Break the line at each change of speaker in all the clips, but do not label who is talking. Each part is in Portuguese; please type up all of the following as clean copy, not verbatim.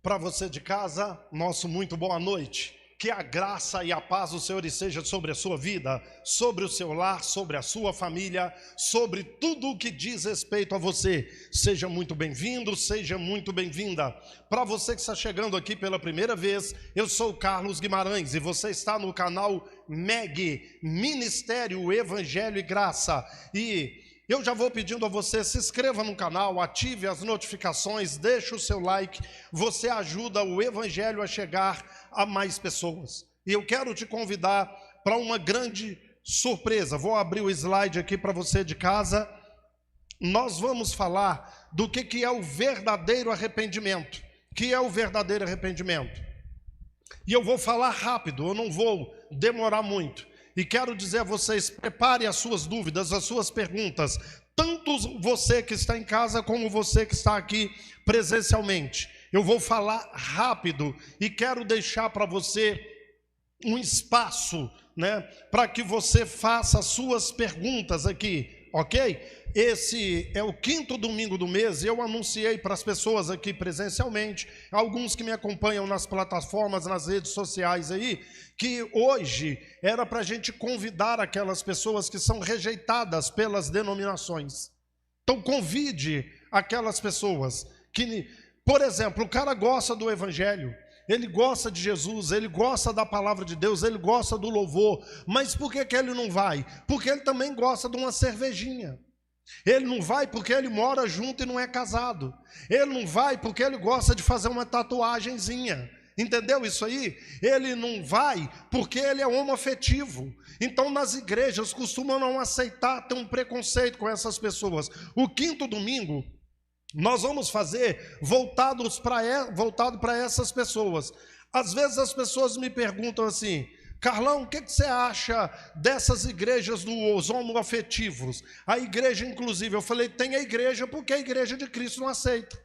Para você de casa, nosso muito boa noite. Que a graça e a paz do Senhor esteja sobre a sua vida, sobre o seu lar, sobre a sua família, sobre tudo o que diz respeito a você. Seja muito bem-vindo, seja muito bem-vinda. Para você que está chegando aqui pela primeira vez, eu sou o Carlos Guimarães e você está no canal MEG, Ministério Evangelho e Graça. E eu já vou pedindo a você, se inscreva no canal, ative as notificações, deixe o seu like, você ajuda o Evangelho a chegar a mais pessoas. E eu quero te convidar para uma grande surpresa. Vou abrir o slide aqui para você de casa. Nós vamos falar do que é o verdadeiro arrependimento. O que é o verdadeiro arrependimento? E eu vou falar rápido, eu não vou demorar muito. E quero dizer a vocês, prepare as suas dúvidas, as suas perguntas, tanto você que está em casa como você que está aqui presencialmente. Eu vou falar rápido e quero deixar para você um espaço, para que você faça as suas perguntas aqui, ok? Esse é o 5º domingo do mês e eu anunciei para as pessoas aqui presencialmente, alguns que me acompanham nas plataformas, nas redes sociais aí, que hoje era para a gente convidar aquelas pessoas que são rejeitadas pelas denominações. Então convide aquelas pessoas que, por exemplo, o cara gosta do Evangelho, ele gosta de Jesus, ele gosta da palavra de Deus, ele gosta do louvor, mas por que ele não vai? Porque ele também gosta de uma cervejinha. Ele não vai porque ele mora junto e não é casado. Ele não vai porque ele gosta de fazer uma tatuagenzinha. Entendeu isso aí? Ele não vai porque ele é homoafetivo. Então nas igrejas costumam não aceitar, ter um preconceito com essas pessoas. O 5º domingo nós vamos fazer voltado para essas pessoas. Às vezes as pessoas me perguntam assim: Carlão, o que você acha dessas igrejas dos homoafetivos? A igreja inclusive, eu falei, tem a igreja porque a igreja de Cristo não aceita.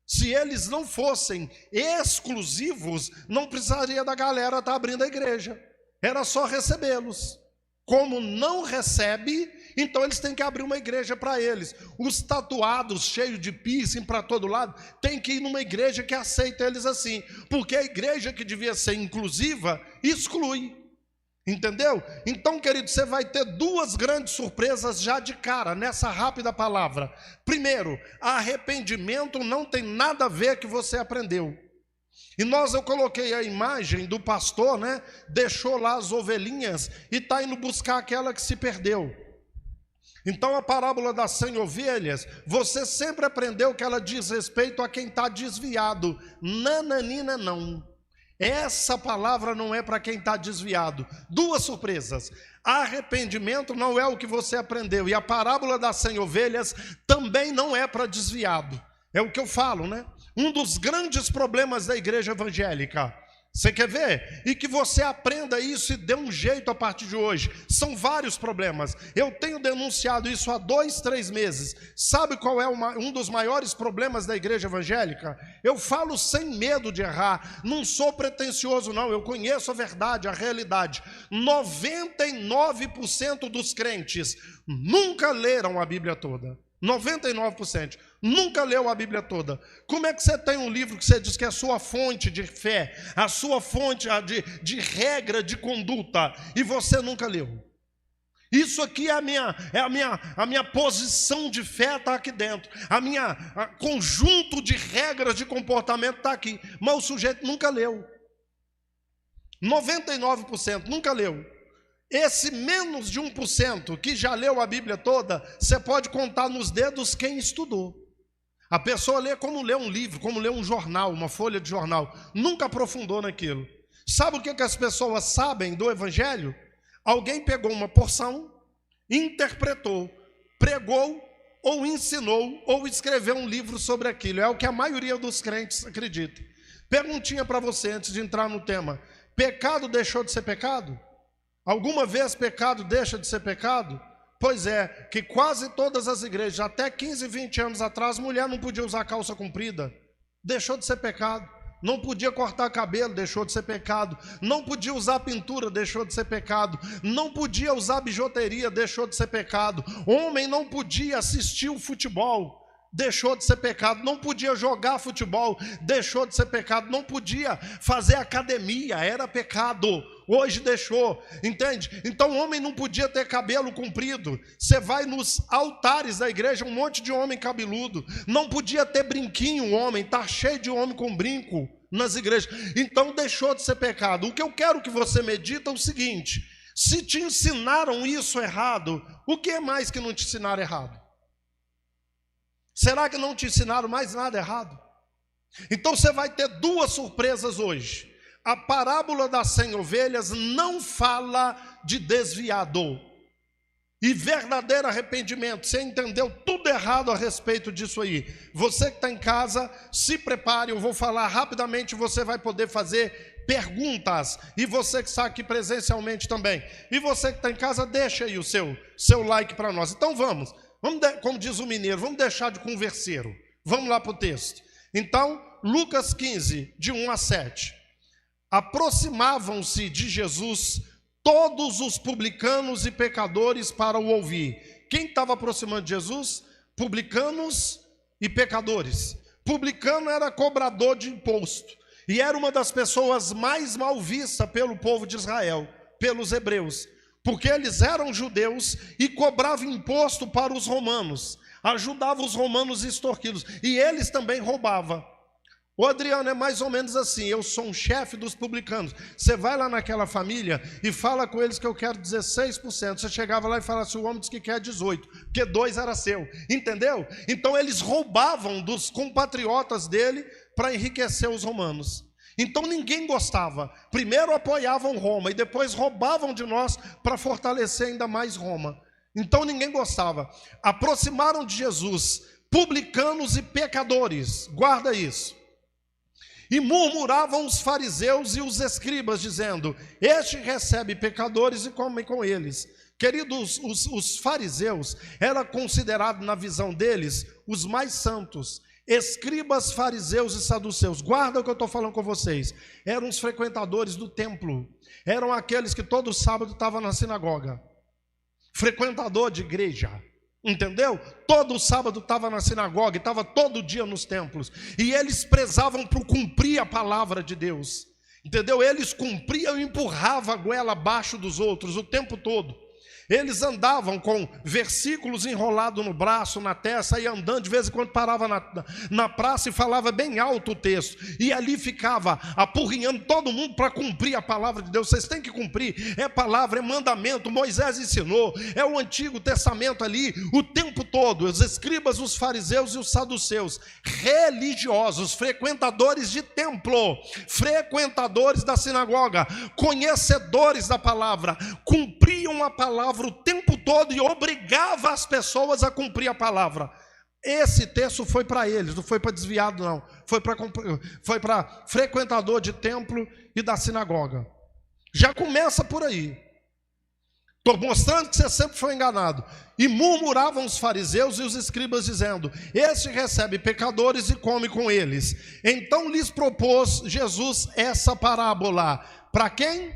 Se eles não fossem exclusivos, não precisaria da galera estar abrindo a igreja. Era só recebê-los. Como não recebe, então eles têm que abrir uma igreja para eles. Os tatuados, cheios de piercing para todo lado, tem que ir numa igreja que aceita eles assim. Porque a igreja que devia ser inclusiva, exclui. Entendeu? Então, querido, você vai ter duas grandes surpresas já de cara, nessa rápida palavra. Primeiro, arrependimento não tem nada a ver com o que você aprendeu. E eu coloquei a imagem do pastor, deixou lá as ovelhinhas e está indo buscar aquela que se perdeu. Então a parábola das 100 ovelhas, você sempre aprendeu que ela diz respeito a quem está desviado. Nananina não. Essa palavra não é para quem está desviado. Duas surpresas. Arrependimento não é o que você aprendeu. E a parábola das 100 ovelhas também não é para desviado. É o que eu falo, Um dos grandes problemas da igreja evangélica. Você quer ver? E que você aprenda isso e dê um jeito a partir de hoje. São vários problemas. Eu tenho denunciado isso há 2, 3 meses. Sabe qual é um dos maiores problemas da igreja evangélica? Eu falo sem medo de errar. Não sou pretensioso, não. Eu conheço a verdade, a realidade. 99% dos crentes nunca leram a Bíblia toda. 99%. Nunca leu a Bíblia toda. Como é que você tem um livro que você diz que é a sua fonte de fé, a sua fonte de regra de conduta, e você nunca leu? Isso aqui é a minha posição de fé está aqui dentro. A conjunto de regras de comportamento está aqui. Mas o sujeito nunca leu. 99% nunca leu. Esse menos de 1% que já leu a Bíblia toda, você pode contar nos dedos quem estudou. A pessoa lê como lê um livro, como lê um jornal, uma folha de jornal. Nunca aprofundou naquilo. Sabe o que as pessoas sabem do Evangelho? Alguém pegou uma porção, interpretou, pregou, ou ensinou, ou escreveu um livro sobre aquilo. É o que a maioria dos crentes acredita. Perguntinha para você antes de entrar no tema. Pecado deixou de ser pecado? Alguma vez pecado deixa de ser pecado? Pois é, que quase todas as igrejas, até 15, 20 anos atrás, mulher não podia usar calça comprida. Deixou de ser pecado. Não podia cortar cabelo, deixou de ser pecado. Não podia usar pintura, deixou de ser pecado. Não podia usar bijuteria, deixou de ser pecado. Homem não podia assistir o futebol, deixou de ser pecado. Não podia jogar futebol, deixou de ser pecado. Não podia fazer academia, era pecado. Hoje deixou, entende? Então o homem não podia ter cabelo comprido. Você vai nos altares da igreja, um monte de homem cabeludo. Não podia ter brinquinho, o homem, está cheio de homem com brinco nas igrejas. Então deixou de ser pecado. O que eu quero que você medita é o seguinte: se te ensinaram isso errado, o que é mais que não te ensinaram errado? Será que não te ensinaram mais nada errado? Então você vai ter duas surpresas hoje. A parábola das 100 ovelhas não fala de desviado. E verdadeiro arrependimento. Você entendeu tudo errado a respeito disso aí. Você que está em casa, se prepare, eu vou falar rapidamente, você vai poder fazer perguntas. E você que está aqui presencialmente também. E você que está em casa, deixa aí o seu like para nós. Então vamos, como diz o mineiro, vamos deixar de converseiro. Vamos lá para o texto. Então, Lucas 15, de 1 a 7. Aproximavam-se de Jesus todos os publicanos e pecadores para o ouvir. Quem estava aproximando de Jesus? Publicanos e pecadores. Publicano era cobrador de imposto. E era uma das pessoas mais mal vistas pelo povo de Israel, pelos hebreus. Porque eles eram judeus e cobravam imposto para os romanos. Ajudavam os romanos a extorquí-los. E eles também roubavam. O Adriano, é mais ou menos assim: eu sou um chefe dos publicanos. Você vai lá naquela família e fala com eles que eu quero 16%. Você chegava lá e falava assim: o homem disse que quer 18%, porque 2 era seu. Entendeu? Então eles roubavam dos compatriotas dele para enriquecer os romanos. Então ninguém gostava. Primeiro apoiavam Roma e depois roubavam de nós para fortalecer ainda mais Roma. Então ninguém gostava. Aproximaram de Jesus publicanos e pecadores. Guarda isso. E murmuravam os fariseus e os escribas, dizendo: este recebe pecadores e come com eles. Queridos, os fariseus eram considerados, na visão deles, os mais santos. Escribas, fariseus e saduceus, guarda o que eu estou falando com vocês, eram os frequentadores do templo. Eram aqueles que todo sábado estavam na sinagoga. Frequentador de igreja. Entendeu? Todo sábado estava na sinagoga, estava todo dia nos templos. E eles prezavam por cumprir a palavra de Deus. Entendeu? Eles cumpriam e empurravam a goela abaixo dos outros o tempo todo. Eles andavam com versículos enrolados no braço, na testa, e andando, de vez em quando parava na praça e falava bem alto o texto. E ali ficava apurrinhando todo mundo para cumprir a palavra de Deus. Vocês têm que cumprir, é palavra, é mandamento, Moisés ensinou, é o Antigo Testamento ali, o tempo todo. Os escribas, os fariseus e os saduceus, religiosos, frequentadores de templo, frequentadores da sinagoga, conhecedores da palavra, cumpriam a palavra o tempo todo e obrigava as pessoas a cumprir a palavra. Esse texto foi para eles, não foi para desviado não, foi para frequentador de templo e da sinagoga. Já começa por aí. Estou mostrando que você sempre foi enganado. E murmuravam os fariseus e os escribas, dizendo: este recebe pecadores e come com eles. Então lhes propôs Jesus essa parábola. Para quem?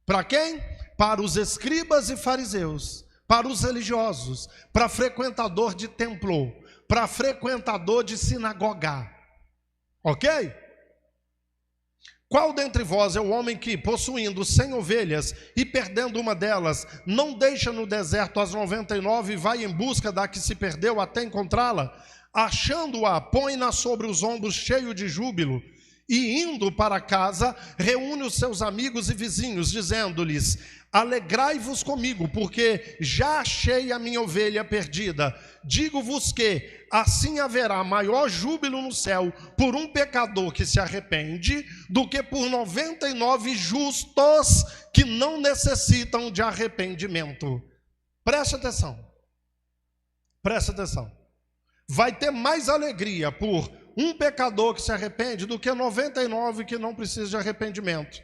Para quem? Para os escribas e fariseus, para os religiosos, para frequentador de templo, para frequentador de sinagoga. Ok? Qual dentre vós é o homem que, possuindo 100 ovelhas e perdendo uma delas, não deixa no deserto as 99 e vai em busca da que se perdeu até encontrá-la? Achando-a, põe-na sobre os ombros cheio de júbilo, e indo para casa, reúne os seus amigos e vizinhos, dizendo-lhes: alegrai-vos comigo, porque já achei a minha ovelha perdida. Digo-vos que assim haverá maior júbilo no céu por um pecador que se arrepende, do que por 99 justos que não necessitam de arrependimento. Preste atenção. Preste atenção. Vai ter mais alegria por um pecador que se arrepende do que 99 que não precisam de arrependimento.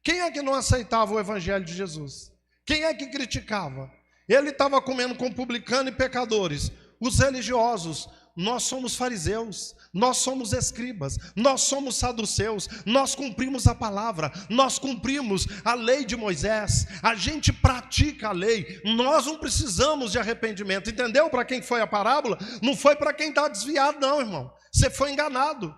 Quem é que não aceitava o evangelho de Jesus? Quem é que criticava? Ele estava comendo com publicano e pecadores. Os religiosos, nós somos fariseus, nós somos escribas, nós somos saduceus, nós cumprimos a palavra, nós cumprimos a lei de Moisés, a gente pratica a lei, nós não precisamos de arrependimento. Entendeu para quem foi a parábola? Não foi para quem está desviado não, irmão. Você foi enganado.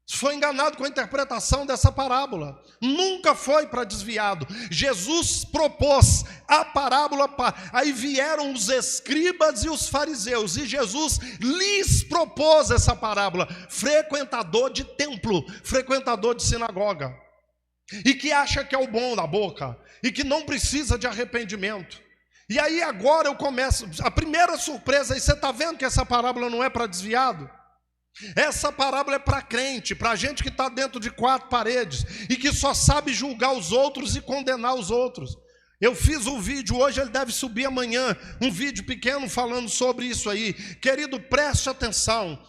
Foi enganado com a interpretação dessa parábola. Nunca foi para desviado. Jesus propôs a parábola, aí vieram os escribas e os fariseus, e Jesus lhes propôs essa parábola. Frequentador de templo, frequentador de sinagoga, e que acha que é o bom da boca, e que não precisa de arrependimento. E aí agora eu começo, a primeira surpresa, aí você está vendo que essa parábola não é para desviado? Essa parábola é para crente, para gente que está dentro de quatro paredes e que só sabe julgar os outros e condenar os outros. Eu fiz um vídeo hoje, ele deve subir amanhã, um vídeo pequeno falando sobre isso aí. Querido, preste atenção,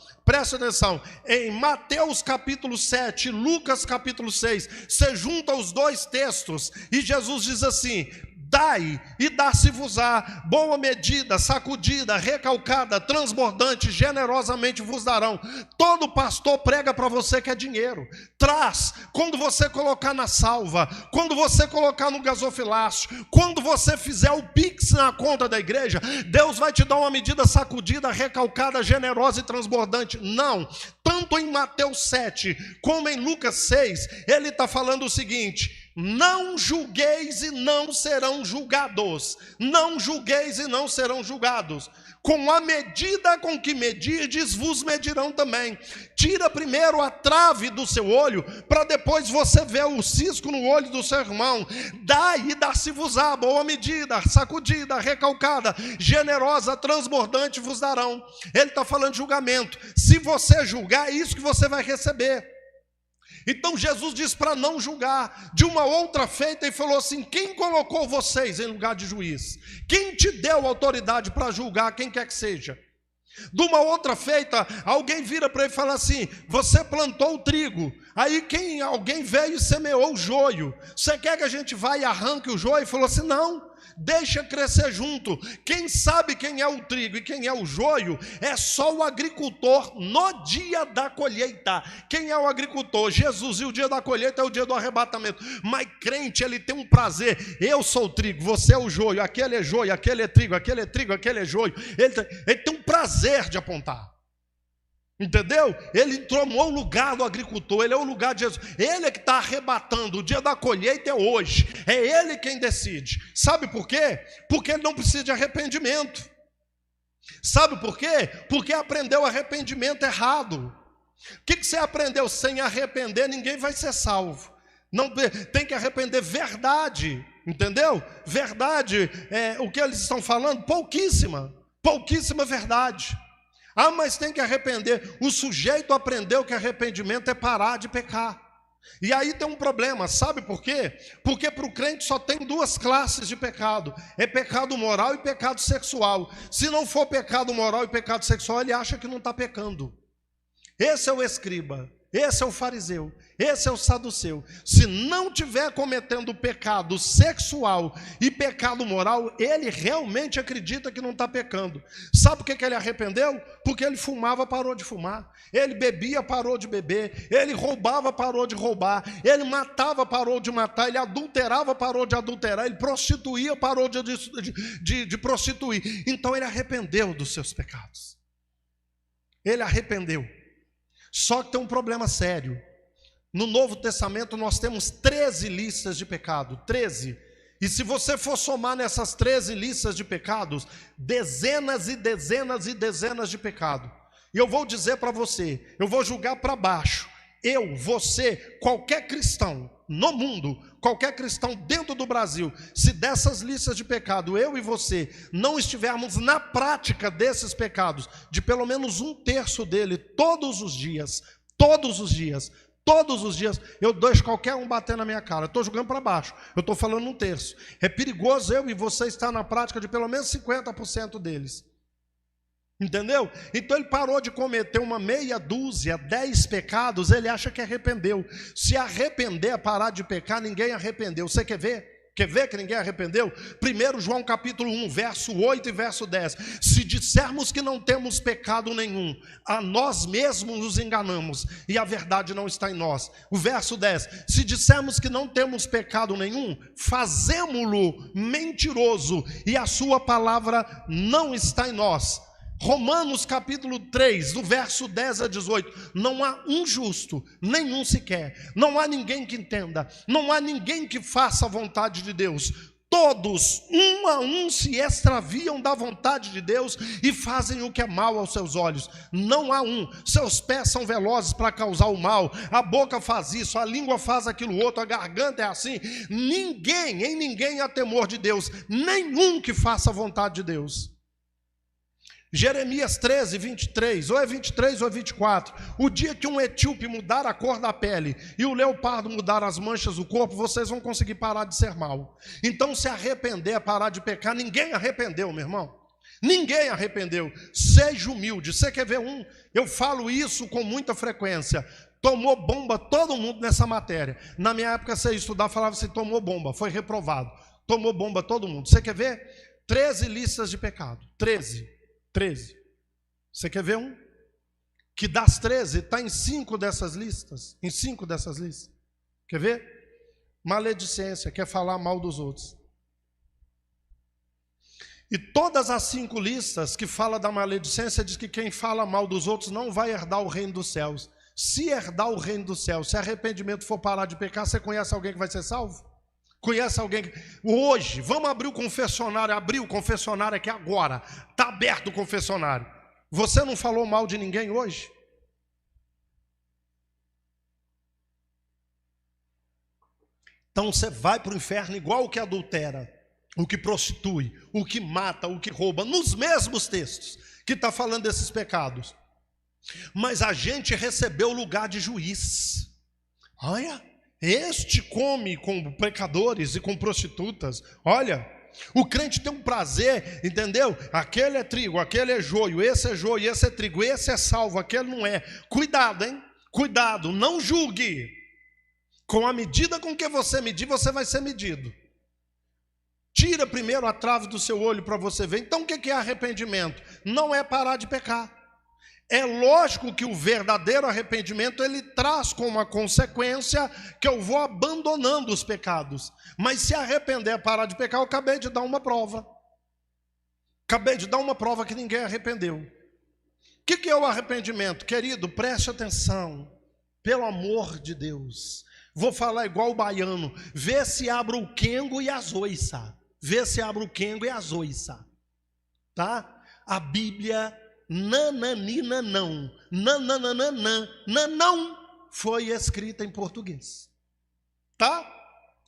em Mateus capítulo 7, Lucas capítulo 6, você junta os dois textos e Jesus diz assim: dai e dá-se-vos-á, boa medida, sacudida, recalcada, transbordante, generosamente vos darão. Todo pastor prega para você que é dinheiro. Traz, quando você colocar na salva, quando você colocar no gasofilácio, quando você fizer o Pix na conta da igreja, Deus vai te dar uma medida sacudida, recalcada, generosa e transbordante. Não, tanto em Mateus 7, como em Lucas 6, ele está falando o seguinte: não julgueis e não serão julgados. Não julgueis e não serão julgados. Com a medida com que medirdes, vos medirão também. Tira primeiro a trave do seu olho, para depois você ver o cisco no olho do seu irmão. Dai e dá-se-vos-á, boa medida, sacudida, recalcada, generosa, transbordante vos darão. Ele está falando de julgamento. Se você julgar, é isso que você vai receber. Então Jesus diz para não julgar. De uma outra feita, ele falou assim: quem colocou vocês em lugar de juiz? Quem te deu autoridade para julgar quem quer que seja? De uma outra feita, alguém vira para ele e fala assim: você plantou o trigo, aí alguém veio e semeou o joio. Você quer que a gente vá e arranque o joio? Ele falou assim: não, deixa crescer junto. Quem sabe quem é o trigo e quem é o joio é só o agricultor no dia da colheita. Quem é o agricultor? Jesus. E o dia da colheita é o dia do arrebatamento. Mas crente, ele tem um prazer: eu sou o trigo, você é o joio, aquele é joio, aquele é trigo, aquele é trigo, aquele é joio. Ele tem um prazer de apontar. Entendeu? Ele tomou o lugar do agricultor, ele é o lugar de Jesus. Ele é que está arrebatando. O dia da colheita é hoje, é ele quem decide. Sabe por quê? Porque ele não precisa de arrependimento. Sabe por quê? Porque aprendeu arrependimento errado. O que você aprendeu? Sem arrepender ninguém vai ser salvo. Não tem que arrepender verdade. Entendeu? Verdade, o que eles estão falando? Pouquíssima verdade. Ah, mas tem que arrepender. O sujeito aprendeu que arrependimento é parar de pecar. E aí tem um problema, sabe por quê? Porque para o crente só tem duas classes de pecado: é pecado moral e pecado sexual. Se não for pecado moral e pecado sexual, ele acha que não está pecando. Esse é o escriba, esse é o fariseu, esse é o saduceu. Se não tiver cometendo pecado sexual e pecado moral, ele realmente acredita que não está pecando. Sabe por que ele arrependeu? Porque ele fumava, parou de fumar. Ele bebia, parou de beber. Ele roubava, parou de roubar. Ele matava, parou de matar. Ele adulterava, parou de adulterar. Ele prostituía, parou de prostituir. Então ele arrependeu dos seus pecados. Ele arrependeu. Só que tem um problema sério. No Novo Testamento nós temos 13 listas de pecado, 13. E se você for somar nessas 13 listas de pecados, dezenas e dezenas e dezenas de pecado. E eu vou dizer para você, eu vou julgar para baixo. Eu, você, qualquer cristão no mundo, qualquer cristão dentro do Brasil, se dessas listas de pecado, eu e você, não estivermos na prática desses pecados, de pelo menos 1/3 dele, todos os dias, eu deixo qualquer um bater na minha cara. Eu estou jogando para baixo, eu estou falando 1/3. É perigoso eu e você estar na prática de pelo menos 50% deles. Entendeu? Então ele parou de cometer uma meia dúzia, 10 pecados, ele acha que arrependeu. Se arrepender, parar de pecar, ninguém arrependeu. Você quer ver? Quer ver que ninguém arrependeu? 1 João capítulo 1, verso 8 e verso 10. Se dissermos que não temos pecado nenhum, a nós mesmos nos enganamos e a verdade não está em nós. O verso 10. Se dissermos que não temos pecado nenhum, fazemo-lo mentiroso e a sua palavra não está em nós. Romanos capítulo 3, do verso 10 a 18, não há um justo, nenhum sequer, não há ninguém que entenda, não há ninguém que faça a vontade de Deus, todos, um a um, se extraviam da vontade de Deus e fazem o que é mal aos seus olhos, não há um, seus pés são velozes para causar o mal, a boca faz isso, a língua faz aquilo outro, a garganta é assim, em ninguém há temor de Deus, nenhum que faça a vontade de Deus. Jeremias 13, 23, ou é 23 ou é 24, o dia que um etíope mudar a cor da pele e o leopardo mudar as manchas do corpo, vocês vão conseguir parar de ser mal. Então se arrepender, parar de pecar, ninguém arrependeu, meu irmão, ninguém arrependeu. Seja humilde. Você quer ver um? Eu falo isso com muita frequência. Tomou bomba todo mundo nessa matéria. Na minha época você ia estudar, falava assim, tomou bomba, foi reprovado. Tomou bomba todo mundo. Você quer ver? 13 listas de pecado, 13. Você quer ver um? Que das 13 está em 5 dessas listas. Em 5 dessas listas. Quer ver? Maledicência, quer falar mal dos outros. E todas as 5 listas que falam da maledicência diz que quem fala mal dos outros não vai herdar o reino dos céus. Se herdar o reino dos céus, se arrependimento for parar de pecar, você conhece alguém que vai ser salvo? Conhece alguém que... Hoje, vamos abrir o confessionário aqui agora. Está aberto o confessionário. Você não falou mal de ninguém hoje? Então você vai para o inferno igual o que adultera, o que prostitui, o que mata, o que rouba, nos mesmos textos que está falando desses pecados. Mas a gente recebeu o lugar de juiz. Olha... Este come com pecadores e com prostitutas. Olha, o crente tem um prazer, entendeu? Aquele é trigo, aquele é joio, esse é trigo, esse é salvo, aquele não é. Cuidado, hein? Cuidado, não julgue. Com a medida com que você medir, você vai ser medido. Tira primeiro a trave do seu olho para você ver. Então o que é arrependimento? Não é parar de pecar. É lógico que o verdadeiro arrependimento, ele traz como uma consequência que eu vou abandonando os pecados. Mas se arrepender é parar de pecar, eu acabei de dar uma prova. Acabei de dar uma prova que ninguém arrependeu. O que é o arrependimento? Querido, preste atenção. Pelo amor de Deus. Vou falar igual o baiano. Vê se abre o quengo e as oiça. Vê se abre o quengo e as oiça. Tá? A Bíblia... Nananina não, nananana, não foi escrita em português, tá?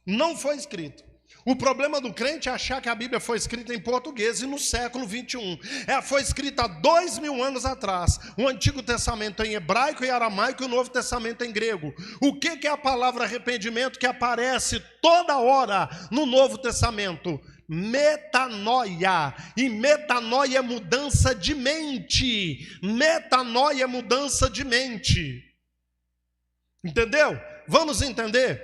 Não foi escrito. O problema do crente é achar que a Bíblia foi escrita em português e no século 21. Ela foi escrita há 2000 anos atrás. O Antigo Testamento em hebraico e aramaico e o Novo Testamento em grego. O que é a palavra arrependimento que aparece toda hora no Novo Testamento? Metanoia, e metanoia é mudança de mente, metanoia é mudança de mente, entendeu? Vamos entender?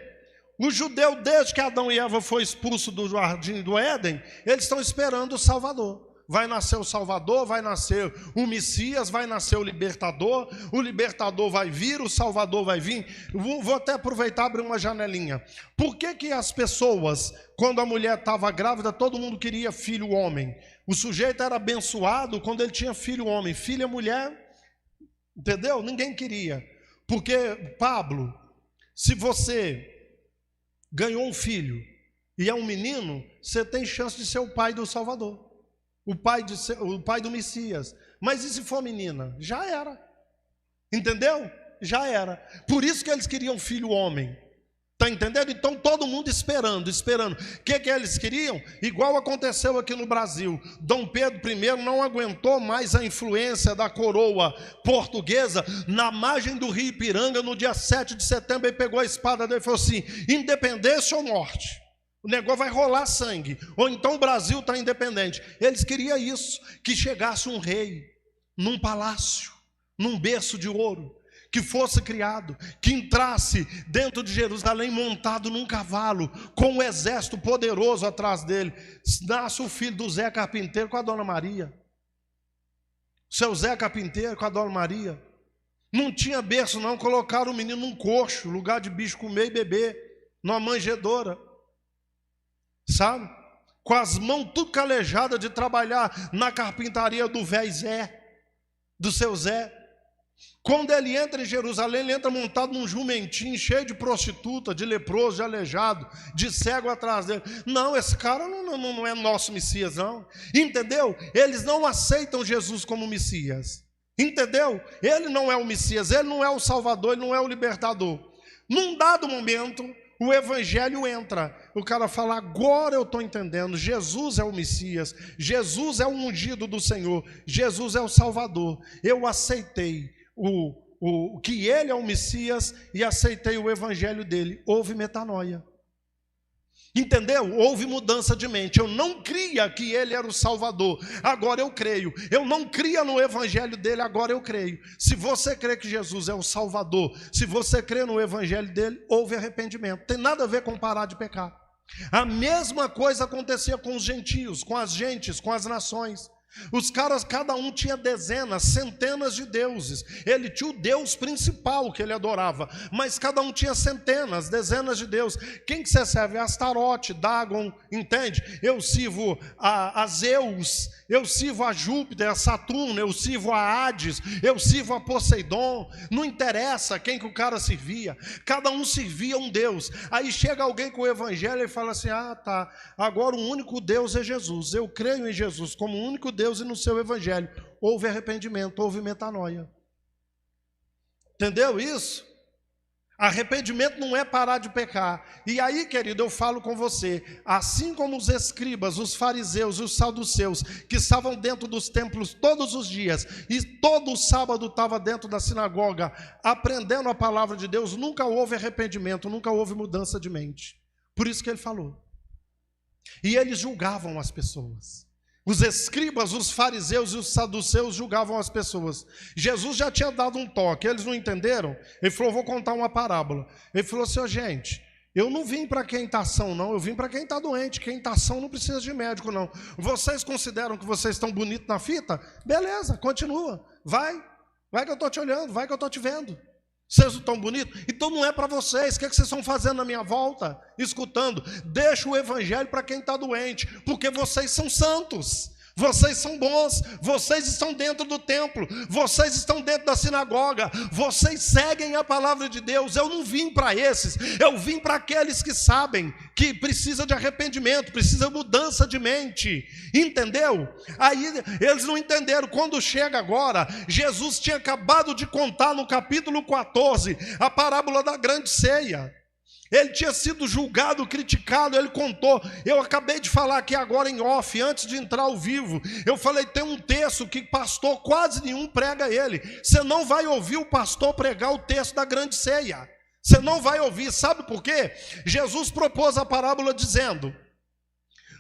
O judeu, desde que Adão e Eva foram expulsos do jardim do Éden, eles estão esperando o Salvador. Vai nascer o Salvador, vai nascer o Messias, vai nascer o Libertador vai vir, o Salvador vai vir. Vou até aproveitar e abrir uma janelinha. Por que as pessoas, quando a mulher estava grávida, todo mundo queria filho homem? O sujeito era abençoado quando ele tinha filho homem. Filha mulher, entendeu? Ninguém queria. Porque, Pablo, se você ganhou um filho e é um menino, você tem chance de ser o pai do Salvador. O pai do Messias. Mas e se for menina? Já era. Entendeu? Já era. Por isso que eles queriam filho homem. Está entendendo? Então todo mundo esperando. O que eles queriam? Igual aconteceu aqui no Brasil. Dom Pedro I não aguentou mais a influência da coroa portuguesa. Na margem do rio Ipiranga, no dia 7 de setembro, ele pegou a espada dele e falou assim: independência ou morte? O negócio vai rolar sangue. Ou então o Brasil está independente. Eles queriam isso, que chegasse um rei num palácio, num berço de ouro, que fosse criado, que entrasse dentro de Jerusalém montado num cavalo, com um exército poderoso atrás dele. Nasce o filho do Zé Carpinteiro com a Dona Maria. Seu Zé Carpinteiro com a Dona Maria. Não tinha berço não, colocaram o menino num coxo, lugar de bicho comer e beber, numa manjedoura. Sabe? Com as mãos tudo calejadas de trabalhar na carpintaria do velho Zé, do seu Zé. Quando ele entra em Jerusalém, ele entra montado num jumentinho cheio de prostituta, de leproso, de aleijado, de cego atrás dele. Não, esse cara não é nosso Messias, não. Entendeu? Eles não aceitam Jesus como Messias. Entendeu? Ele não é o Messias, ele não é o Salvador, ele não é o libertador. Num dado momento, o evangelho entra. O cara fala, agora eu estou entendendo. Jesus é o Messias, Jesus é o ungido do Senhor, Jesus é o Salvador. Eu aceitei que ele é o Messias e aceitei o evangelho dele. Houve metanoia. Entendeu? Houve mudança de mente. Eu não cria que ele era o Salvador, agora eu creio. Eu não cria no evangelho dele, agora eu creio. Se você crê que Jesus é o Salvador, se você crê no evangelho dele, houve arrependimento. Tem nada a ver com parar de pecar. A mesma coisa acontecia com os gentios, com as gentes, com as nações. Os caras, cada um tinha dezenas, centenas de deuses. Ele tinha o Deus principal que ele adorava, mas cada um tinha centenas, dezenas de deuses. Quem que você serve? Astarote, Dagon, entende? Eu sirvo a Zeus, eu sirvo a Júpiter, a Saturno, eu sirvo a Hades, eu sirvo a Poseidon. Não interessa quem que o cara servia, cada um servia um Deus. Aí chega alguém com o evangelho e fala assim, ah tá, agora o único Deus é Jesus. Eu creio em Jesus como o único Deus e no seu evangelho. Houve arrependimento, houve metanoia. Entendeu isso? Arrependimento não é parar de pecar. E aí, querido, eu falo com você, assim como os escribas, os fariseus e os saduceus, que estavam dentro dos templos todos os dias, e todo sábado estava dentro da sinagoga, aprendendo a palavra de Deus, nunca houve arrependimento, nunca houve mudança de mente. Por isso que ele falou. E eles julgavam as pessoas. Os escribas, os fariseus e os saduceus julgavam as pessoas. Jesus já tinha dado um toque, eles não entenderam? Ele falou, vou contar uma parábola. Ele falou assim, gente, eu não vim para quem está são, não, eu vim para quem está doente. Quem está são não precisa de médico, não. Vocês consideram que vocês estão bonitos na fita? Beleza, continua, vai que eu estou te olhando, vai que eu estou te vendo. Vocês não estão bonitos? Então não é para vocês. O que vocês estão fazendo na minha volta? Escutando. Deixa o evangelho para quem está doente, porque vocês são santos, vocês são bons, vocês estão dentro do templo, vocês estão dentro da sinagoga, vocês seguem a palavra de Deus. Eu não vim para esses, eu vim para aqueles que sabem que precisa de arrependimento, precisa de mudança de mente. Entendeu? Aí eles não entenderam. Quando chega agora, Jesus tinha acabado de contar no capítulo 14 a parábola da grande ceia. Ele tinha sido julgado, criticado, ele contou. Eu acabei de falar aqui agora em off, antes de entrar ao vivo. Eu falei, tem um texto que pastor quase nenhum prega ele. Você não vai ouvir o pastor pregar o texto da grande ceia. Você não vai ouvir, sabe por quê? Jesus propôs a parábola dizendo,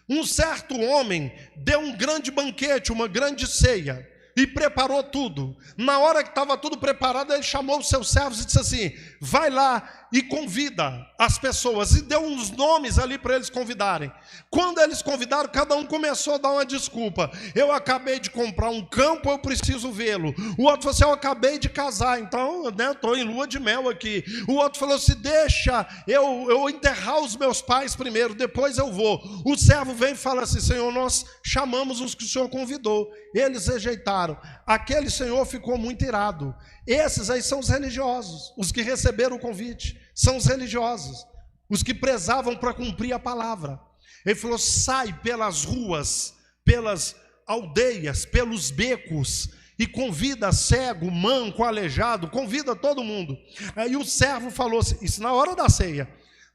um certo homem deu um grande banquete, uma grande ceia, e preparou tudo. Na hora que estava tudo preparado, ele chamou os seus servos e disse assim, vai lá e convida as pessoas, e deu uns nomes ali para eles convidarem. Quando eles convidaram, cada um começou a dar uma desculpa. Eu acabei de comprar um campo, eu preciso vê-lo. O outro falou assim, eu acabei de casar, então estou em lua de mel aqui. O outro falou assim, deixa eu enterrar os meus pais primeiro, depois eu vou. O servo vem e fala assim, Senhor, nós chamamos os que o Senhor convidou. Eles rejeitaram. Aquele senhor ficou muito irado. Esses aí são os religiosos, os que receberam o convite, são os religiosos, os que prezavam para cumprir a palavra. Ele falou, sai pelas ruas, pelas aldeias, pelos becos, e convida cego, manco, aleijado, convida todo mundo. Aí o servo falou assim, isso na hora da ceia,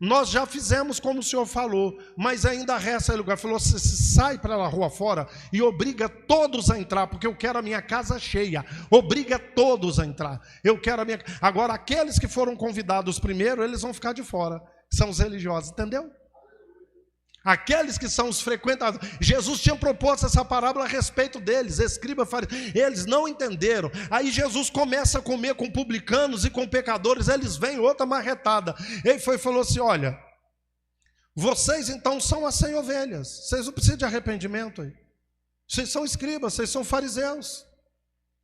nós já fizemos como o senhor falou, mas ainda resta lugar. Falou, sai para a rua fora e obriga todos a entrar, porque eu quero a minha casa cheia. Obriga todos a entrar. Eu quero a minha. Agora, aqueles que foram convidados primeiro, eles vão ficar de fora. São os religiosos, entendeu? Aqueles que são os frequentadores. Jesus tinha proposto essa parábola a respeito deles, escriba, eles não entenderam. Aí Jesus começa a comer com publicanos e com pecadores, eles vêm outra marretada. Ele falou assim: olha, vocês então são as 100 ovelhas, vocês não precisam de arrependimento aí. Vocês são escribas, vocês são fariseus,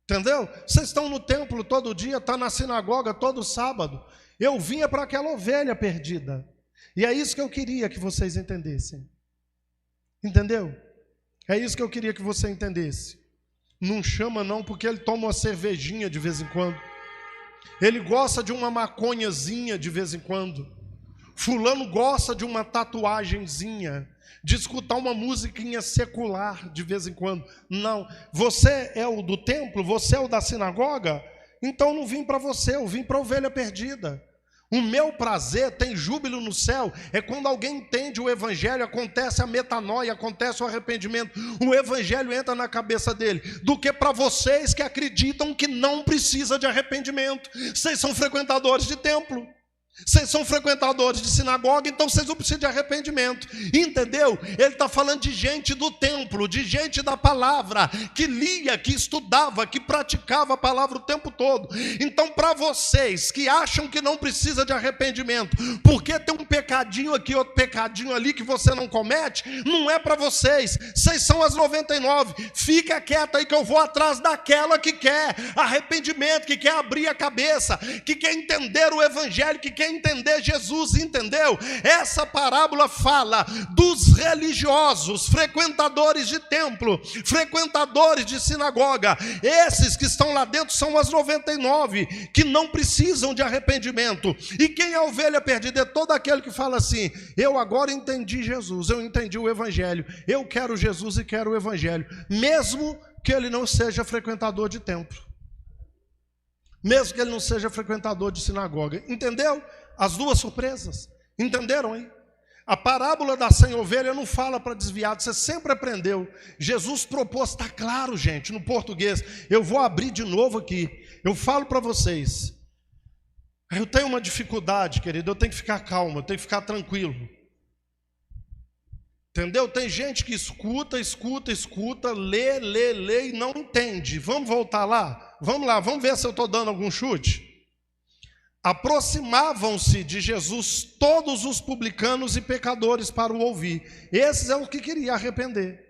entendeu? Vocês estão no templo todo dia, estão na sinagoga todo sábado. Eu vinha para aquela ovelha perdida. E é isso que eu queria que vocês entendessem. Entendeu? É isso que eu queria que você entendesse. Não chama não, porque ele toma uma cervejinha de vez em quando. Ele gosta de uma maconhazinha de vez em quando. Fulano gosta de uma tatuagenzinha, de escutar uma musiquinha secular de vez em quando. Não, você é o do templo, você é o da sinagoga, então não vim para você, eu vim para a ovelha perdida. O meu prazer, tem júbilo no céu, é quando alguém entende o evangelho, acontece a metanoia, acontece o arrependimento, o evangelho entra na cabeça dele, do que para vocês que acreditam que não precisa de arrependimento. Vocês são frequentadores de templo, vocês são frequentadores de sinagoga, então vocês não precisam de arrependimento, entendeu? Ele está falando de gente do templo, de gente da palavra, que lia, que estudava, que praticava a palavra o tempo todo. Então, para vocês que acham que não precisa de arrependimento, porque tem um pecadinho aqui, outro pecadinho ali que você não comete, não é para vocês. Vocês são as 99, fica quieto aí que eu vou atrás daquela que quer arrependimento, que quer abrir a cabeça, que quer entender o evangelho, que quer entender Jesus, entendeu? Essa parábola fala dos religiosos, frequentadores de templo, frequentadores de sinagoga. Esses que estão lá dentro são as 99, que não precisam de arrependimento. E quem é a ovelha perdida? É todo aquele que fala assim: eu agora entendi Jesus, eu entendi o evangelho, eu quero Jesus e quero o evangelho, mesmo que ele não seja frequentador de templo, mesmo que ele não seja frequentador de sinagoga. Entendeu? As duas surpresas. Entenderam aí? A parábola da 100 ovelhas não fala para desviado, você sempre aprendeu. Jesus propôs, está claro, gente, no português. Eu vou abrir de novo aqui. Eu falo para vocês. Eu tenho uma dificuldade, querido, eu tenho que ficar calmo, eu tenho que ficar tranquilo. Entendeu? Tem gente que escuta, lê e não entende. Vamos voltar lá? Vamos lá, vamos ver se eu estou dando algum chute. Aproximavam-se de Jesus todos os publicanos e pecadores para o ouvir. Esses é o que queria arrepender,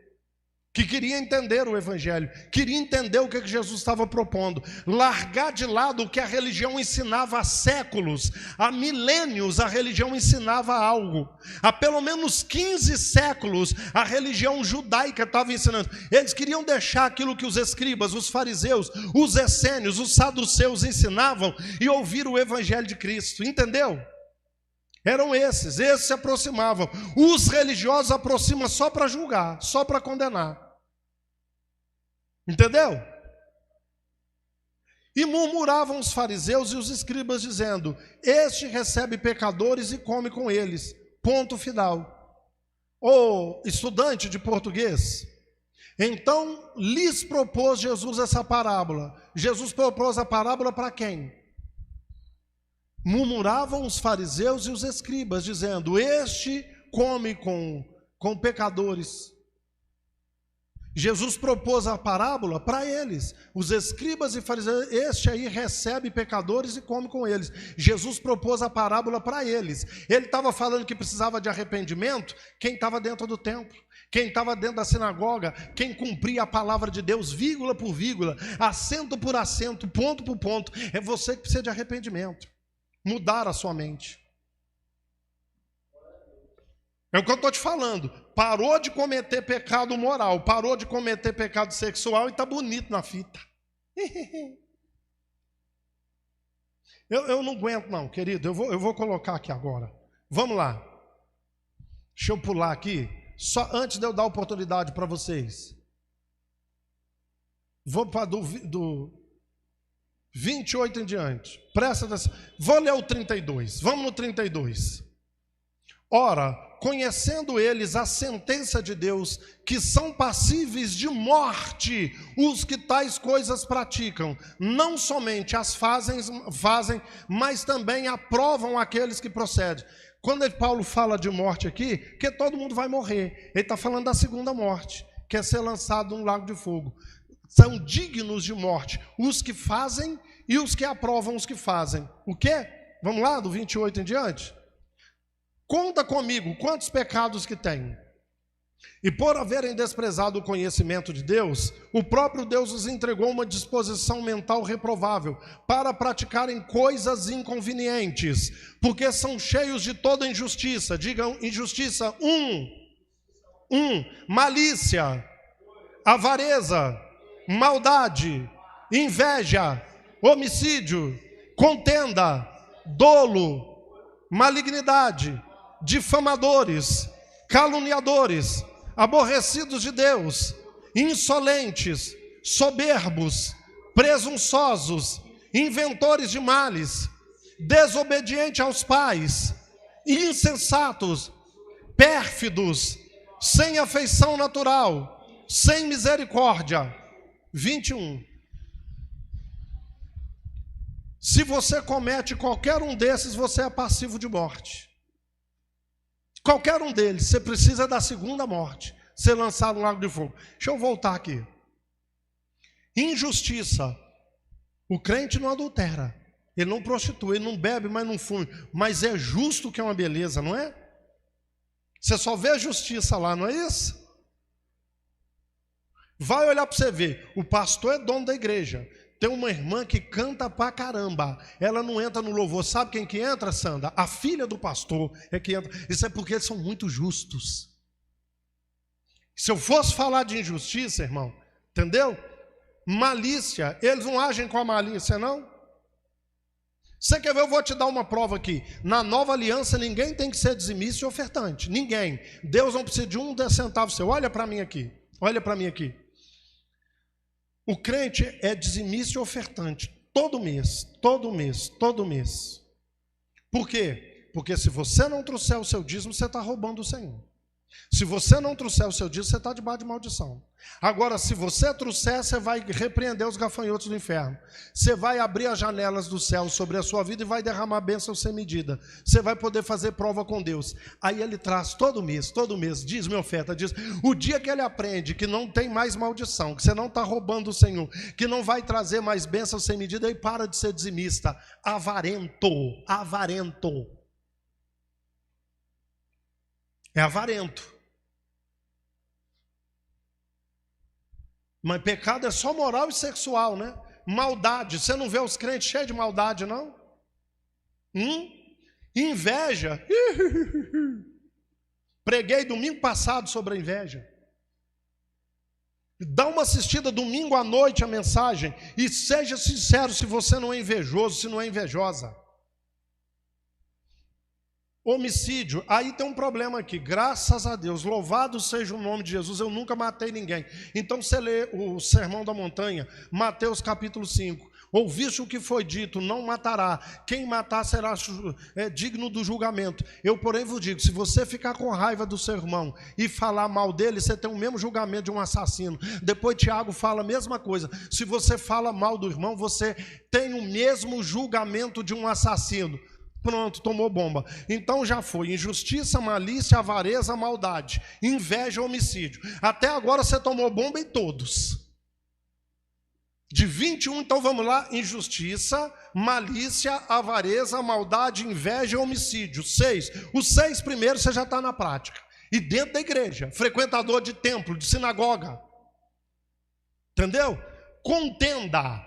que queria entender o evangelho, queria entender o que Jesus estava propondo, largar de lado o que a religião ensinava há séculos, há milênios. A religião ensinava algo, há pelo menos 15 séculos a religião judaica estava ensinando. Eles queriam deixar aquilo que os escribas, os fariseus, os essênios, os saduceus ensinavam e ouvir o evangelho de Cristo, entendeu? Eram esses se aproximavam. Os religiosos aproximam só para julgar, só para condenar. Entendeu? E murmuravam os fariseus e os escribas, dizendo: este recebe pecadores e come com eles. Ponto final. Ô estudante de português, então lhes propôs Jesus essa parábola. Jesus propôs a parábola para quem? Murmuravam os fariseus e os escribas, dizendo: este come com pecadores. Jesus propôs a parábola para eles. Os escribas e fariseus, este aí recebe pecadores e come com eles. Jesus propôs a parábola para eles. Ele estava falando que precisava de arrependimento quem estava dentro do templo, quem estava dentro da sinagoga, quem cumpria a palavra de Deus, vírgula por vírgula, acento por acento, ponto por ponto. É você que precisa de arrependimento, mudar a sua mente. É o que eu estou te falando. Parou de cometer pecado moral, parou de cometer pecado sexual e está bonito na fita. Eu não aguento não, querido. Eu vou colocar aqui agora. Vamos lá. Deixa eu pular aqui. Só antes de eu dar oportunidade para vocês. Vou para do 28 em diante. Presta atenção. Vou ler o 32. Vamos no 32. Ora, conhecendo eles a sentença de Deus, que são passíveis de morte os que tais coisas praticam, não somente as fazem, mas também aprovam aqueles que procedem. Quando Paulo fala de morte aqui, que todo mundo vai morrer. Ele está falando da segunda morte, que é ser lançado num lago de fogo. São dignos de morte os que fazem e os que aprovam os que fazem. O quê? Vamos lá, do 28 em diante? Conta comigo quantos pecados que tem. E por haverem desprezado o conhecimento de Deus, o próprio Deus os entregou uma disposição mental reprovável para praticarem coisas inconvenientes, porque são cheios de toda injustiça. Digam injustiça. Malícia, avareza, maldade, inveja, homicídio, contenda, dolo, malignidade, difamadores, caluniadores, aborrecidos de Deus, insolentes, soberbos, presunçosos, inventores de males, desobedientes aos pais, insensatos, pérfidos, sem afeição natural, sem misericórdia. 21. Se você comete qualquer um desses, você é passivo de morte. Qualquer um deles, você precisa da segunda morte, ser lançado no lago de fogo. Deixa eu voltar aqui. Injustiça. O crente não adultera, ele não prostitui, ele não bebe, mas não fuma. Mas é justo que é uma beleza, não é? Você só vê a justiça lá, não é isso? Vai olhar para você ver. O pastor é dono da igreja. Tem uma irmã que canta pra caramba. Ela não entra no louvor. Sabe quem que entra, Sandra? A filha do pastor é que entra. Isso é porque eles são muito justos. Se eu fosse falar de injustiça, irmão, entendeu? Malícia, eles não agem com a malícia, não? Você quer ver? Eu vou te dar uma prova aqui. Na nova aliança, ninguém tem que ser dizimista e ofertante. Ninguém. Deus não precisa de um centavo seu. Olha para mim aqui. Olha para mim aqui. O crente é dizimista e ofertante todo mês, todo mês, todo mês. Por quê? Porque se você não trouxer o seu dízimo, você está roubando o Senhor. Se você não trouxer o seu dízimo, você está debaixo de maldição. Agora, se você trouxer, você vai repreender os gafanhotos do inferno. Você vai abrir as janelas do céu sobre a sua vida e vai derramar bênção sem medida. Você vai poder fazer prova com Deus. Aí ele traz todo mês, dízimo e oferta. Diz, o dia que ele aprende que não tem mais maldição, que você não está roubando o Senhor, que não vai trazer mais bênção sem medida, ele para de ser dizimista. Avarento, avarento. É avarento. Mas pecado é só moral e sexual, né? Maldade. Você não vê os crentes cheios de maldade, não? Inveja. Preguei domingo passado sobre a inveja. Dá uma assistida domingo à noite a mensagem e seja sincero se você não é invejoso, se não é invejosa. Homicídio, aí tem um problema aqui, graças a Deus, louvado seja o nome de Jesus, eu nunca matei ninguém. Então você lê o Sermão da Montanha, Mateus capítulo 5, ouviste o que foi dito, não matará, quem matar será digno do julgamento. Eu porém vos digo, se você ficar com raiva do seu irmão e falar mal dele, você tem o mesmo julgamento de um assassino. Depois Tiago fala a mesma coisa, se você fala mal do irmão, você tem o mesmo julgamento de um assassino. Pronto, tomou bomba. Então já foi injustiça, malícia, avareza, maldade, inveja, homicídio. Até agora você tomou bomba em todos. De 21, então vamos lá. Injustiça, malícia, avareza, maldade, inveja, homicídio. 6. Os 6 primeiros você já está na prática. E dentro da igreja, frequentador de templo, de sinagoga. Entendeu? Contenda.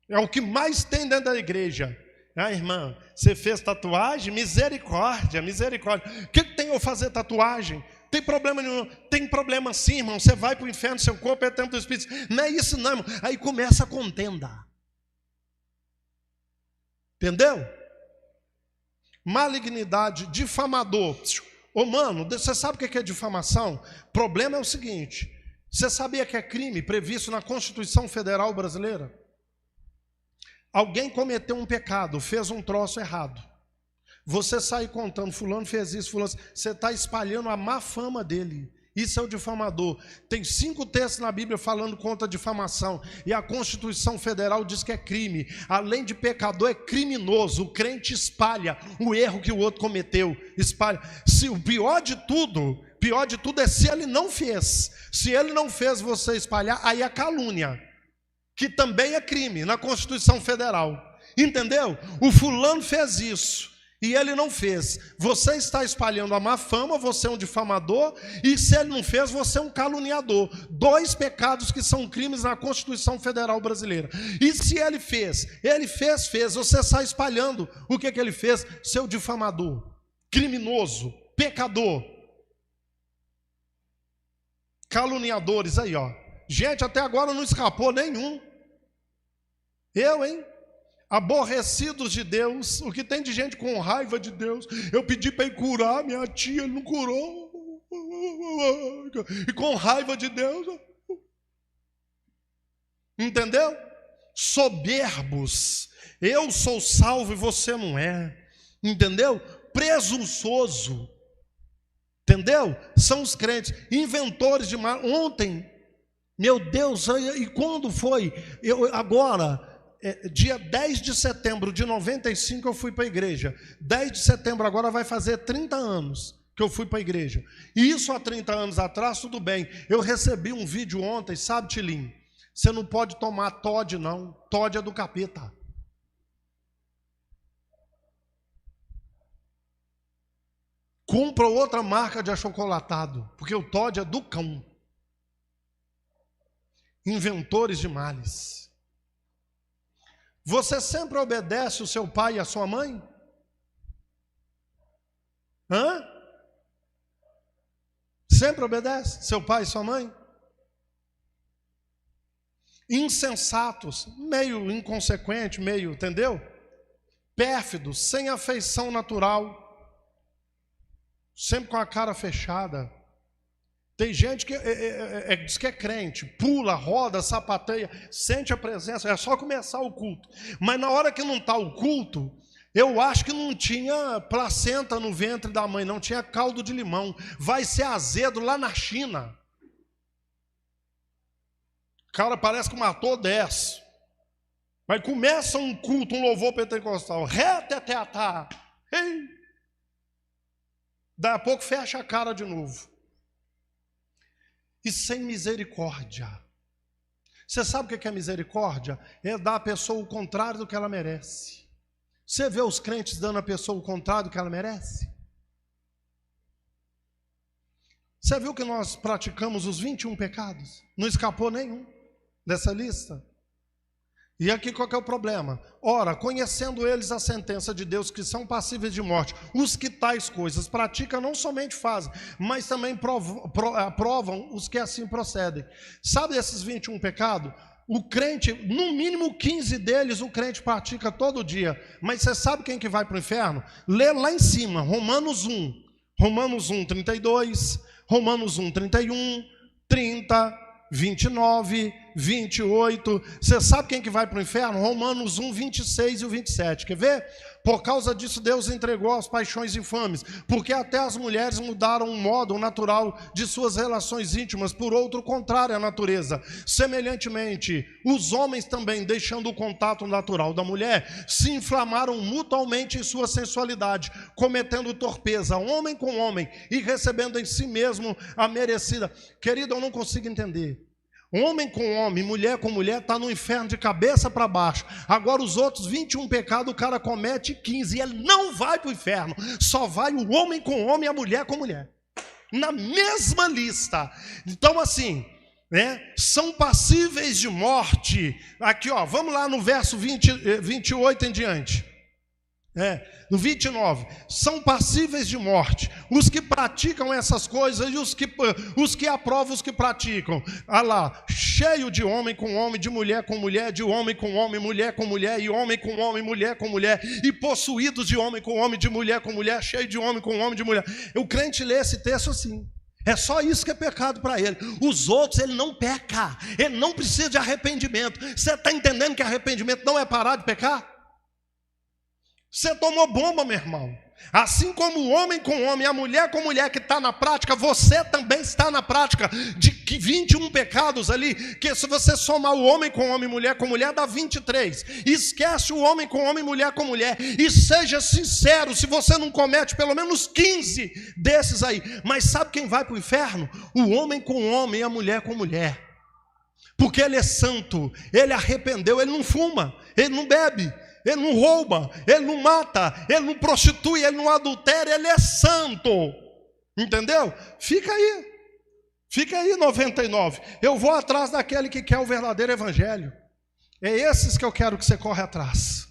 É o que mais tem dentro da igreja. Ah, irmã, você fez tatuagem? Misericórdia, misericórdia. O que tem eu fazer tatuagem? Tem problema nenhum? Tem problema sim, irmão. Você vai para o inferno, seu corpo é templo do Espírito. Não é isso não, irmão. Aí começa a contenda. Entendeu? Malignidade, difamador. Ô mano, você sabe o que é difamação? O problema é o seguinte. Você sabia que é crime previsto na Constituição Federal Brasileira? Alguém cometeu um pecado, fez um troço errado. Você sai contando, fulano fez isso, fulano, você está espalhando a má fama dele. Isso é o difamador. Tem 5 textos na Bíblia falando contra a difamação. E a Constituição Federal diz que é crime. Além de pecador, é criminoso. O crente espalha o erro que o outro cometeu. Espalha. O pior de tudo é se ele não fez. Se ele não fez você espalhar, aí é calúnia. Que também é crime na Constituição Federal. Entendeu? O fulano fez isso. E ele não fez. Você está espalhando a má fama, você é um difamador, e se ele não fez, você é um caluniador. 2 pecados que são crimes na Constituição Federal Brasileira. E se ele fez, você está espalhando o que ele fez, seu difamador, criminoso, pecador, caluniadores aí, ó. Gente, até agora não escapou nenhum. Eu, hein? Aborrecidos de Deus. O que tem de gente com raiva de Deus? Eu pedi para ele curar minha tia, ele não curou. E com raiva de Deus. Entendeu? Soberbos. Eu sou salvo e você não é. Entendeu? Presunçoso. Entendeu? São os crentes. Inventores de mal. Ontem, meu Deus, e quando foi? Agora... dia 10 de setembro de 95 eu fui para a igreja. 10 de setembro agora vai fazer 30 anos que eu fui para a igreja. E isso há 30 anos atrás, tudo bem. Eu recebi um vídeo ontem, sabe, Tilim? Você não pode tomar Todd não. Todd é do capeta. Compra outra marca de achocolatado, porque o Todd é do cão. Inventores de males. Você sempre obedece o seu pai e a sua mãe? Hã? Sempre obedece seu pai e sua mãe? Insensatos, meio inconsequente, meio, entendeu? Pérfidos, sem afeição natural, sempre com a cara fechada. Tem gente que diz que é crente, pula, roda, sapateia, sente a presença, é só começar o culto. Mas na hora que não está o culto, eu acho que não tinha placenta no ventre da mãe, não tinha caldo de limão. Vai ser azedo lá na China. O cara parece que matou 10. Mas começa um culto, um louvor pentecostal. Reteteatá. Daí a pouco fecha a cara de novo. E sem misericórdia. Você sabe o que é misericórdia? É dar à pessoa o contrário do que ela merece. Você vê os crentes dando à pessoa o contrário do que ela merece? Você viu que nós praticamos os 21 pecados? Não escapou nenhum dessa lista. E aqui qual que é o problema? Ora, conhecendo eles a sentença de Deus, que são passíveis de morte, os que tais coisas praticam não somente fazem, mas também provam os que assim procedem. Sabe esses 21 pecados? O crente, no mínimo 15 deles, o crente pratica todo dia. Mas você sabe quem que vai para o inferno? Lê lá em cima, Romanos 1. Romanos 1, 32, Romanos 1, 31, 30... 29, 28, você sabe quem que vai para o inferno? Romanos 1, 26 e o 27, quer ver? Por causa disso Deus entregou as paixões infames, porque até as mulheres mudaram o modo natural de suas relações íntimas por outro contrário à natureza. Semelhantemente, os homens também, deixando o contato natural da mulher, se inflamaram mutuamente em sua sensualidade, cometendo torpeza, homem com homem, e recebendo em si mesmo a merecida. Querido, eu não consigo entender. Homem com homem, mulher com mulher, está no inferno de cabeça para baixo. Agora os outros 21 pecados, o cara comete 15 e ele não vai para o inferno. Só vai o homem com homem e a mulher com mulher. Na mesma lista. Então assim, né, são passíveis de morte. Aqui, ó, vamos lá no verso 28 em diante. No 29, são passíveis de morte os que praticam essas coisas e os que aprovam os que praticam. Ah lá, cheio de homem com homem, de mulher com mulher, de homem com homem, mulher com mulher, e homem com homem, mulher com mulher, e possuídos de homem com homem, de mulher com mulher, cheio de homem com homem, de mulher. O crente lê esse texto assim. É só isso que é pecado para ele. Os outros ele não peca, ele não precisa de arrependimento. Você está entendendo que arrependimento não é parar de pecar? Você tomou bomba, meu irmão. Assim como o homem com homem, a mulher com mulher que está na prática, você também está na prática de que 21 pecados ali, que se você somar o homem com homem, mulher com mulher, dá 23. Esquece o homem com homem, mulher com mulher, e seja sincero, se você não comete pelo menos 15 desses aí. Mas sabe quem vai para o inferno? O homem com homem e a mulher com mulher. Porque ele é santo, ele arrependeu, ele não fuma, ele não bebe, ele não rouba, ele não mata, ele não prostitui, ele não adultera, ele é santo. Entendeu? Fica aí 99. Eu vou atrás daquele que quer o verdadeiro evangelho. É esses que eu quero que você corre atrás.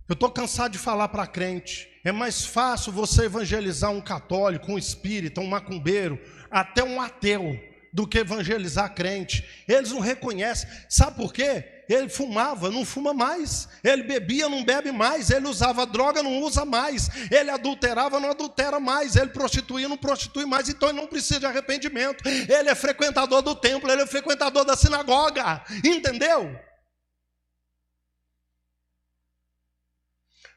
Eu estou cansado de falar para crente. É mais fácil você evangelizar um católico, um espírita, um macumbeiro, até um ateu, do que evangelizar crente. Eles não reconhecem. Sabe por quê? Ele fumava, não fuma mais. Ele bebia, não bebe mais. Ele usava droga, não usa mais. Ele adulterava, não adultera mais. Ele prostituía, não prostitui mais. Então ele não precisa de arrependimento. Ele é frequentador do templo, ele é frequentador da sinagoga. Entendeu?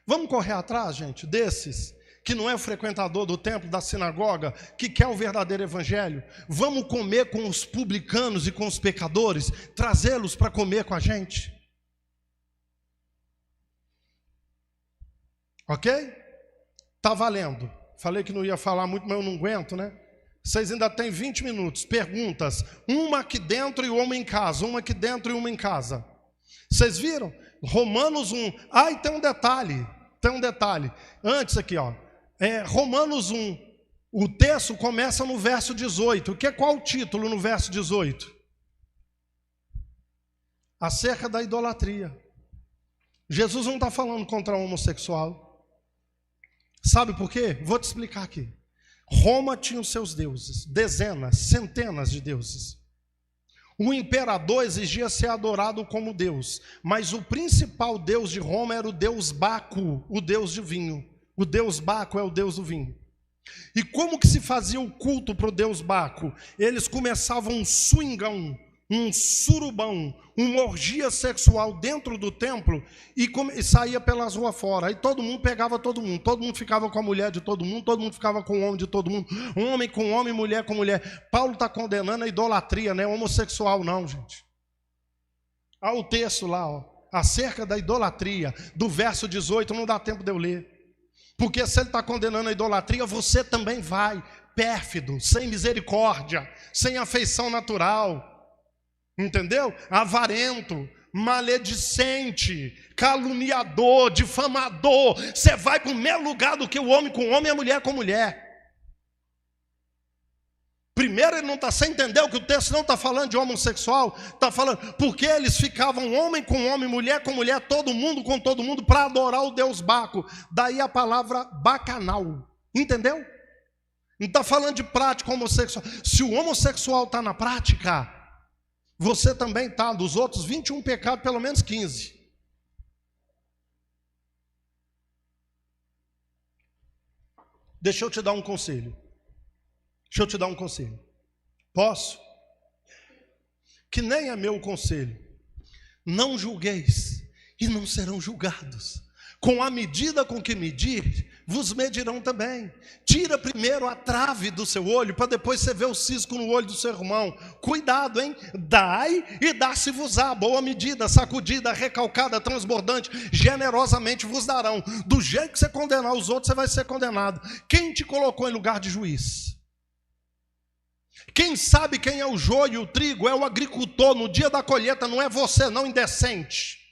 Vamos correr atrás, gente, desses que não é o frequentador do templo, da sinagoga, que quer o verdadeiro evangelho. Vamos comer com os publicanos e com os pecadores, trazê-los para comer com a gente. Ok? Tá valendo. Falei que não ia falar muito, mas eu não aguento, né? Vocês ainda têm 20 minutos. Perguntas. Uma aqui dentro e uma em casa. Uma aqui dentro e uma em casa. Vocês viram? Romanos 1. Ah, e tem um detalhe. Tem um detalhe. Antes aqui, ó. Romanos 1, o texto começa no verso 18. Qual o título no verso 18? Acerca da idolatria. Jesus não está falando contra o homossexual. Sabe por quê? Vou te explicar aqui. Roma tinha os seus deuses, dezenas, centenas de deuses. O imperador exigia ser adorado como Deus, mas o principal deus de Roma era o deus Baco, o deus de vinho. O deus Baco é o deus do vinho. E como que se fazia o culto para o deus Baco? Eles começavam um swingão, um surubão, uma orgia sexual dentro do templo e saía pelas ruas fora. Aí todo mundo pegava todo mundo ficava com a mulher de todo mundo ficava com o homem de todo mundo, homem com homem, mulher com mulher. Paulo está condenando a idolatria, não é homossexual não, gente. Há o texto lá, ó, acerca da idolatria, do verso 18, não dá tempo de eu ler. Porque se ele está condenando a idolatria, você também vai, pérfido, sem misericórdia, sem afeição natural, entendeu? Avarento, maledicente, caluniador, difamador. Você vai para o mesmo lugar do que o homem com homem e a mulher com mulher. Primeiro, ele não está sem entender o que o texto não está falando de homossexual, está falando porque eles ficavam homem com homem, mulher com mulher, todo mundo com todo mundo, para adorar o deus Baco. Daí a palavra bacanal, entendeu? Não está falando de prática homossexual. Se o homossexual está na prática, você também está. Dos outros 21 pecados, pelo menos 15. Deixa eu te dar um conselho. Posso? Que nem é meu conselho. Não julgueis e não serão julgados. Com a medida com que medir, vos medirão também. Tira primeiro a trave do seu olho, para depois você ver o cisco no olho do seu irmão. Cuidado, hein? Dai e dá-se-vos-á. Boa medida, sacudida, recalcada, transbordante, generosamente vos darão. Do jeito que você condenar os outros, você vai ser condenado. Quem te colocou em lugar de juiz? Quem sabe quem é o joio e o trigo é o agricultor no dia da colheita, não é você não, indecente.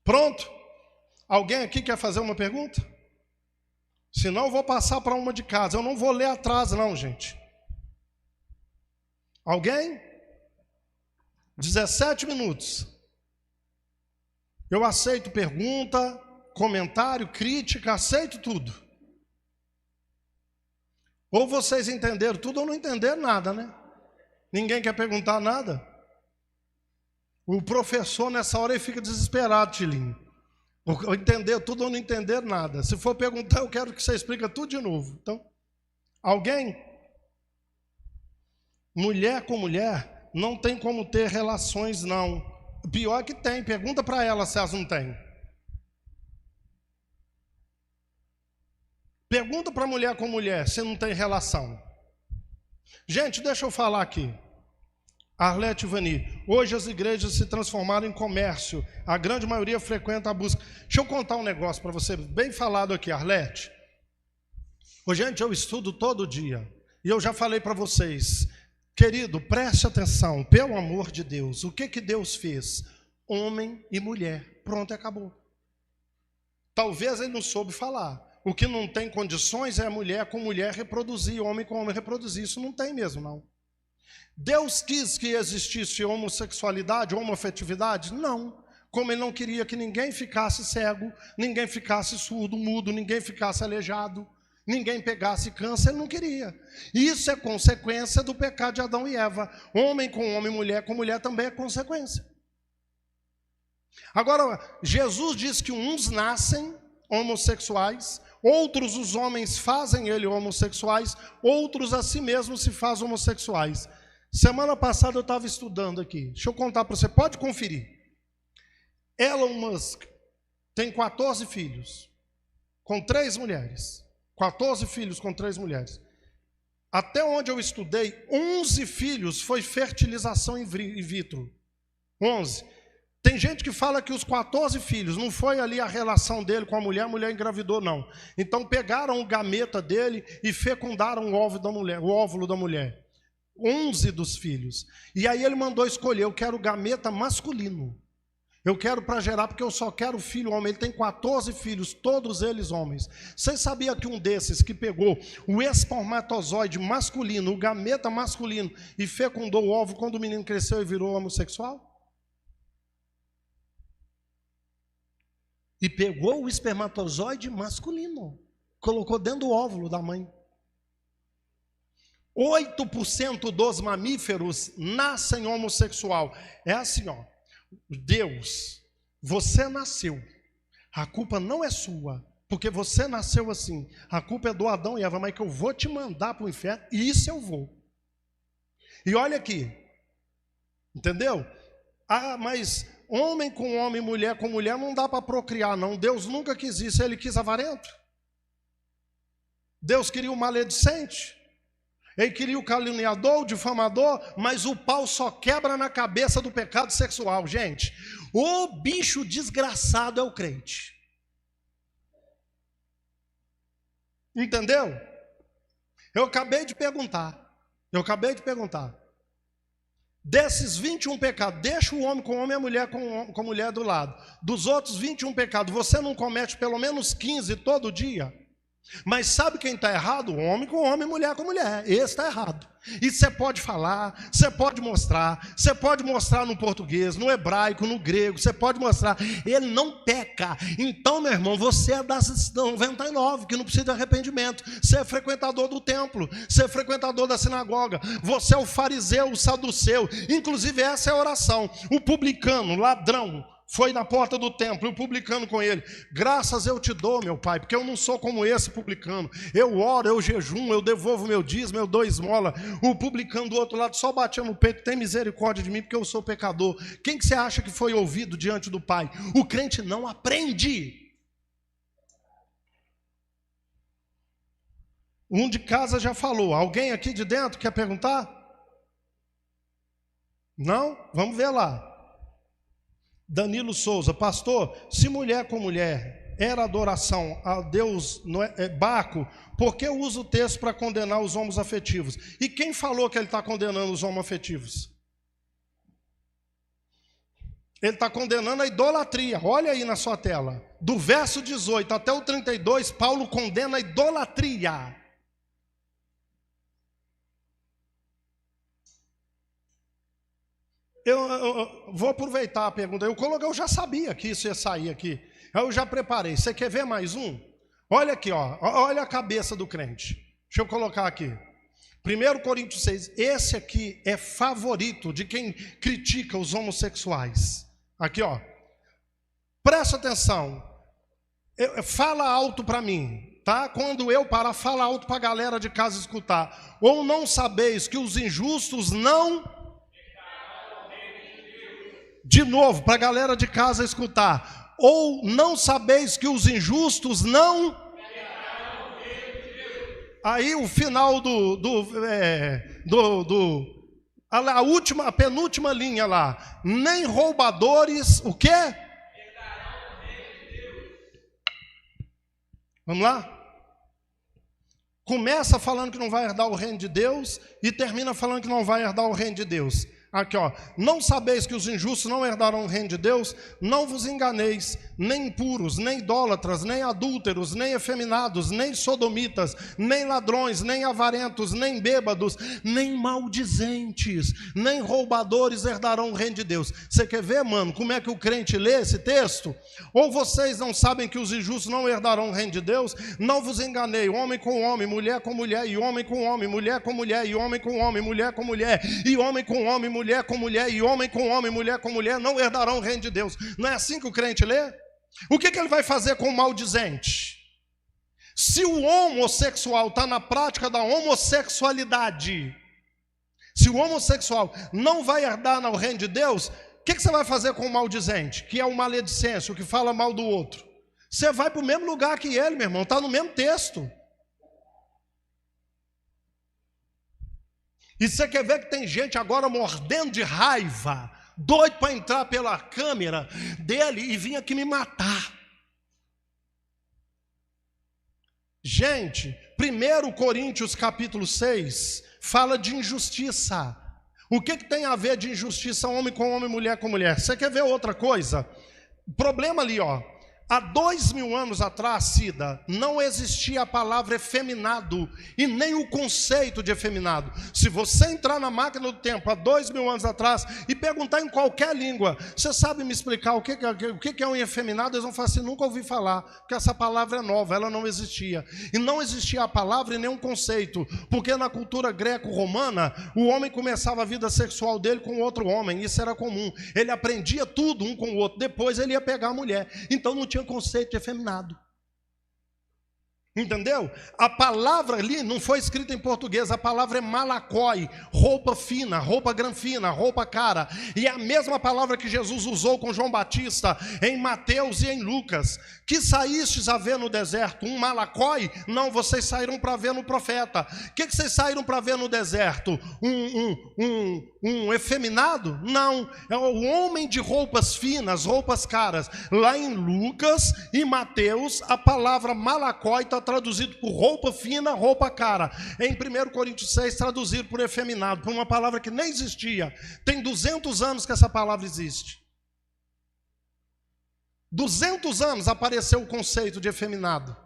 Pronto? Alguém aqui quer fazer uma pergunta? Senão eu vou passar para uma de casa. Eu não vou ler atrás não, gente. Alguém? 17 minutos. Eu aceito pergunta, comentário, crítica, aceito tudo. Ou vocês entenderam tudo ou não entenderam nada, né? Ninguém quer perguntar nada. O professor nessa hora ele fica desesperado, Tilinho. Ou entender tudo ou não entender nada. Se for perguntar, eu quero que você explique tudo de novo. Então, alguém? Mulher com mulher não tem como ter relações, não. pior é que tem. Pergunta para elas se elas não têm. Pergunta para mulher com mulher se não tem relação. Gente, deixa eu falar aqui. Arlete e Vani, hoje as igrejas se transformaram em comércio. A grande maioria frequenta a busca. Deixa eu contar um negócio para você, bem falado aqui, Arlete. Gente, eu estudo todo dia. E eu já falei para vocês, querido, preste atenção, pelo amor de Deus. O que Deus fez? Homem e mulher. Pronto, acabou. Talvez ele não soube falar. O que não tem condições é mulher com mulher reproduzir, homem com homem reproduzir. Isso não tem mesmo, não. Deus quis que existisse homossexualidade, homoafetividade? Não. Como ele não queria que ninguém ficasse cego, ninguém ficasse surdo, mudo, ninguém ficasse aleijado, ninguém pegasse câncer, ele não queria. Isso é consequência do pecado de Adão e Eva. Homem com homem, mulher com mulher também é consequência. Agora, Jesus diz que uns nascem homossexuais, outros os homens fazem ele homossexuais, outros a si mesmos se fazem homossexuais. Semana passada eu estava estudando aqui. Deixa eu contar para você, pode conferir. Elon Musk tem 14 filhos com 3 mulheres. 14 filhos com 3 mulheres. Até onde eu estudei, 11 filhos foi fertilização in vitro. 11. Tem gente que fala que os 14 filhos, não foi ali a relação dele com a mulher engravidou, não. Então pegaram o gameta dele e fecundaram o óvulo da mulher. 11 dos filhos. E aí ele mandou escolher, eu quero gameta masculino. Eu quero para gerar, porque eu só quero filho homem. Ele tem 14 filhos, todos eles homens. Você sabia que um desses que pegou o espermatozoide masculino, o gameta masculino, e fecundou o óvulo, quando o menino cresceu e virou homossexual? E pegou o espermatozoide masculino, colocou dentro do óvulo da mãe. 8% dos mamíferos nascem homossexual. É assim, ó. Deus, você nasceu. A culpa não é sua, porque você nasceu assim. A culpa é do Adão e Eva, mas que eu vou te mandar para o inferno, e isso eu vou. E olha aqui. Entendeu? Ah, mas homem com homem, mulher com mulher, não dá para procriar, não. Deus nunca quis isso, ele quis avarento. Deus queria o maledicente. Ele queria o caluniador, o difamador, mas o pau só quebra na cabeça do pecado sexual, gente. O bicho desgraçado é o crente. Entendeu? Eu acabei de perguntar. Desses 21 pecados, deixa o homem com homem e a mulher com a mulher do lado. Dos outros 21 pecados, você não comete pelo menos 15 todo dia? Mas sabe quem está errado? Homem com homem, mulher com mulher. Esse está errado. E você pode falar, você pode mostrar no português, no hebraico, no grego, você pode mostrar. Ele não peca. Então, meu irmão, você é das 99, que não precisa de arrependimento. Você é frequentador do templo, você é frequentador da sinagoga, você é o fariseu, o saduceu. Inclusive, essa é a oração. O publicano, ladrão, foi na porta do templo, e o publicano com ele: graças eu te dou, meu pai, porque eu não sou como esse publicano. Eu oro, eu jejum, eu devolvo meu dízimo, eu dou esmola. O publicano do outro lado só batia no peito: tem misericórdia de mim, porque eu sou pecador. Quem que você acha que foi ouvido diante do pai? O crente não aprende. Um de casa já falou. Alguém aqui de dentro quer perguntar? Não? Vamos ver lá. Danilo Souza: pastor, se mulher com mulher era adoração a Deus, Baco, por que usa o texto para condenar os homoafetivos? E quem falou que ele está condenando os homoafetivos? Ele está condenando a idolatria. Olha aí na sua tela. Do verso 18 até o 32, Paulo condena a idolatria. Eu vou aproveitar a pergunta. Eu já sabia que isso ia sair aqui. Eu já preparei. Você quer ver mais um? Olha aqui, ó. Olha a cabeça do crente. Deixa eu colocar aqui. 1 Coríntios 6. Esse aqui é favorito de quem critica os homossexuais. Aqui, ó. Presta atenção. Fala alto para mim. Tá? Quando eu parar, fala alto para a galera de casa escutar. Ou não sabeis que os injustos não... De novo, para a galera de casa escutar. Ou não sabeis que os injustos não... Aí o final a penúltima linha lá. Nem roubadores, o quê? Vamos lá? Começa falando que não vai herdar o reino de Deus e termina falando que não vai herdar o reino de Deus. Aqui, ó, não sabeis que os injustos não herdarão o reino de Deus? Não vos enganeis, nem impuros, nem idólatras, nem adúlteros, nem efeminados, nem sodomitas, nem ladrões, nem avarentos, nem bêbados, nem maldizentes, nem roubadores herdarão o reino de Deus. Você quer ver, mano, como é que o crente lê esse texto? Ou vocês não sabem que os injustos não herdarão o reino de Deus? Não vos enganei, homem com homem, mulher com mulher, e homem com homem, mulher com mulher, e homem com homem, mulher com mulher, e homem com homem, mulher com mulher, e homem com homem, mulher com mulher, não herdarão o reino de Deus. Não é assim que o crente lê? O que ele vai fazer com o maldizente? Se o homossexual está na prática da homossexualidade, se o homossexual não vai herdar no reino de Deus, o que você vai fazer com o maldizente? Que é o maledicêncio, o que fala mal do outro. Você vai para o mesmo lugar que ele, meu irmão, está no mesmo texto. E você quer ver que tem gente agora mordendo de raiva, doido para entrar pela câmera dele e vir aqui me matar. Gente, 1 Coríntios capítulo 6 fala de injustiça. O que tem a ver de injustiça homem com homem, mulher com mulher? Você quer ver outra coisa? O problema ali, ó. Há 2000 anos atrás, Cida, não existia a palavra efeminado e nem o conceito de efeminado. Se você entrar na máquina do tempo há 2000 anos atrás e perguntar em qualquer língua, você sabe me explicar o que é um efeminado? Eles vão falar assim, nunca ouvi falar, porque essa palavra é nova, ela não existia. E não existia a palavra e nem um conceito, porque na cultura greco-romana, o homem começava a vida sexual dele com outro homem, isso era comum. Ele aprendia tudo um com o outro, depois ele ia pegar a mulher. Então não tinha conceito de efeminado. Entendeu? A palavra ali não foi escrita em português, a palavra é malakoi, roupa fina, roupa granfina, roupa cara. E é a mesma palavra que Jesus usou com João Batista em Mateus e em Lucas. Que saístes a ver no deserto? Um malakoi? Não, vocês saíram para ver no profeta. O que vocês saíram para ver no deserto? Um efeminado? Não, é o homem de roupas finas, roupas caras. Lá em Lucas e Mateus, a palavra malakoi está traduzido por roupa fina, roupa cara. Em 1 Coríntios 6, traduzido por efeminado, por uma palavra que nem existia. Tem 200 anos que essa palavra existe. 200 anos apareceu o conceito de efeminado.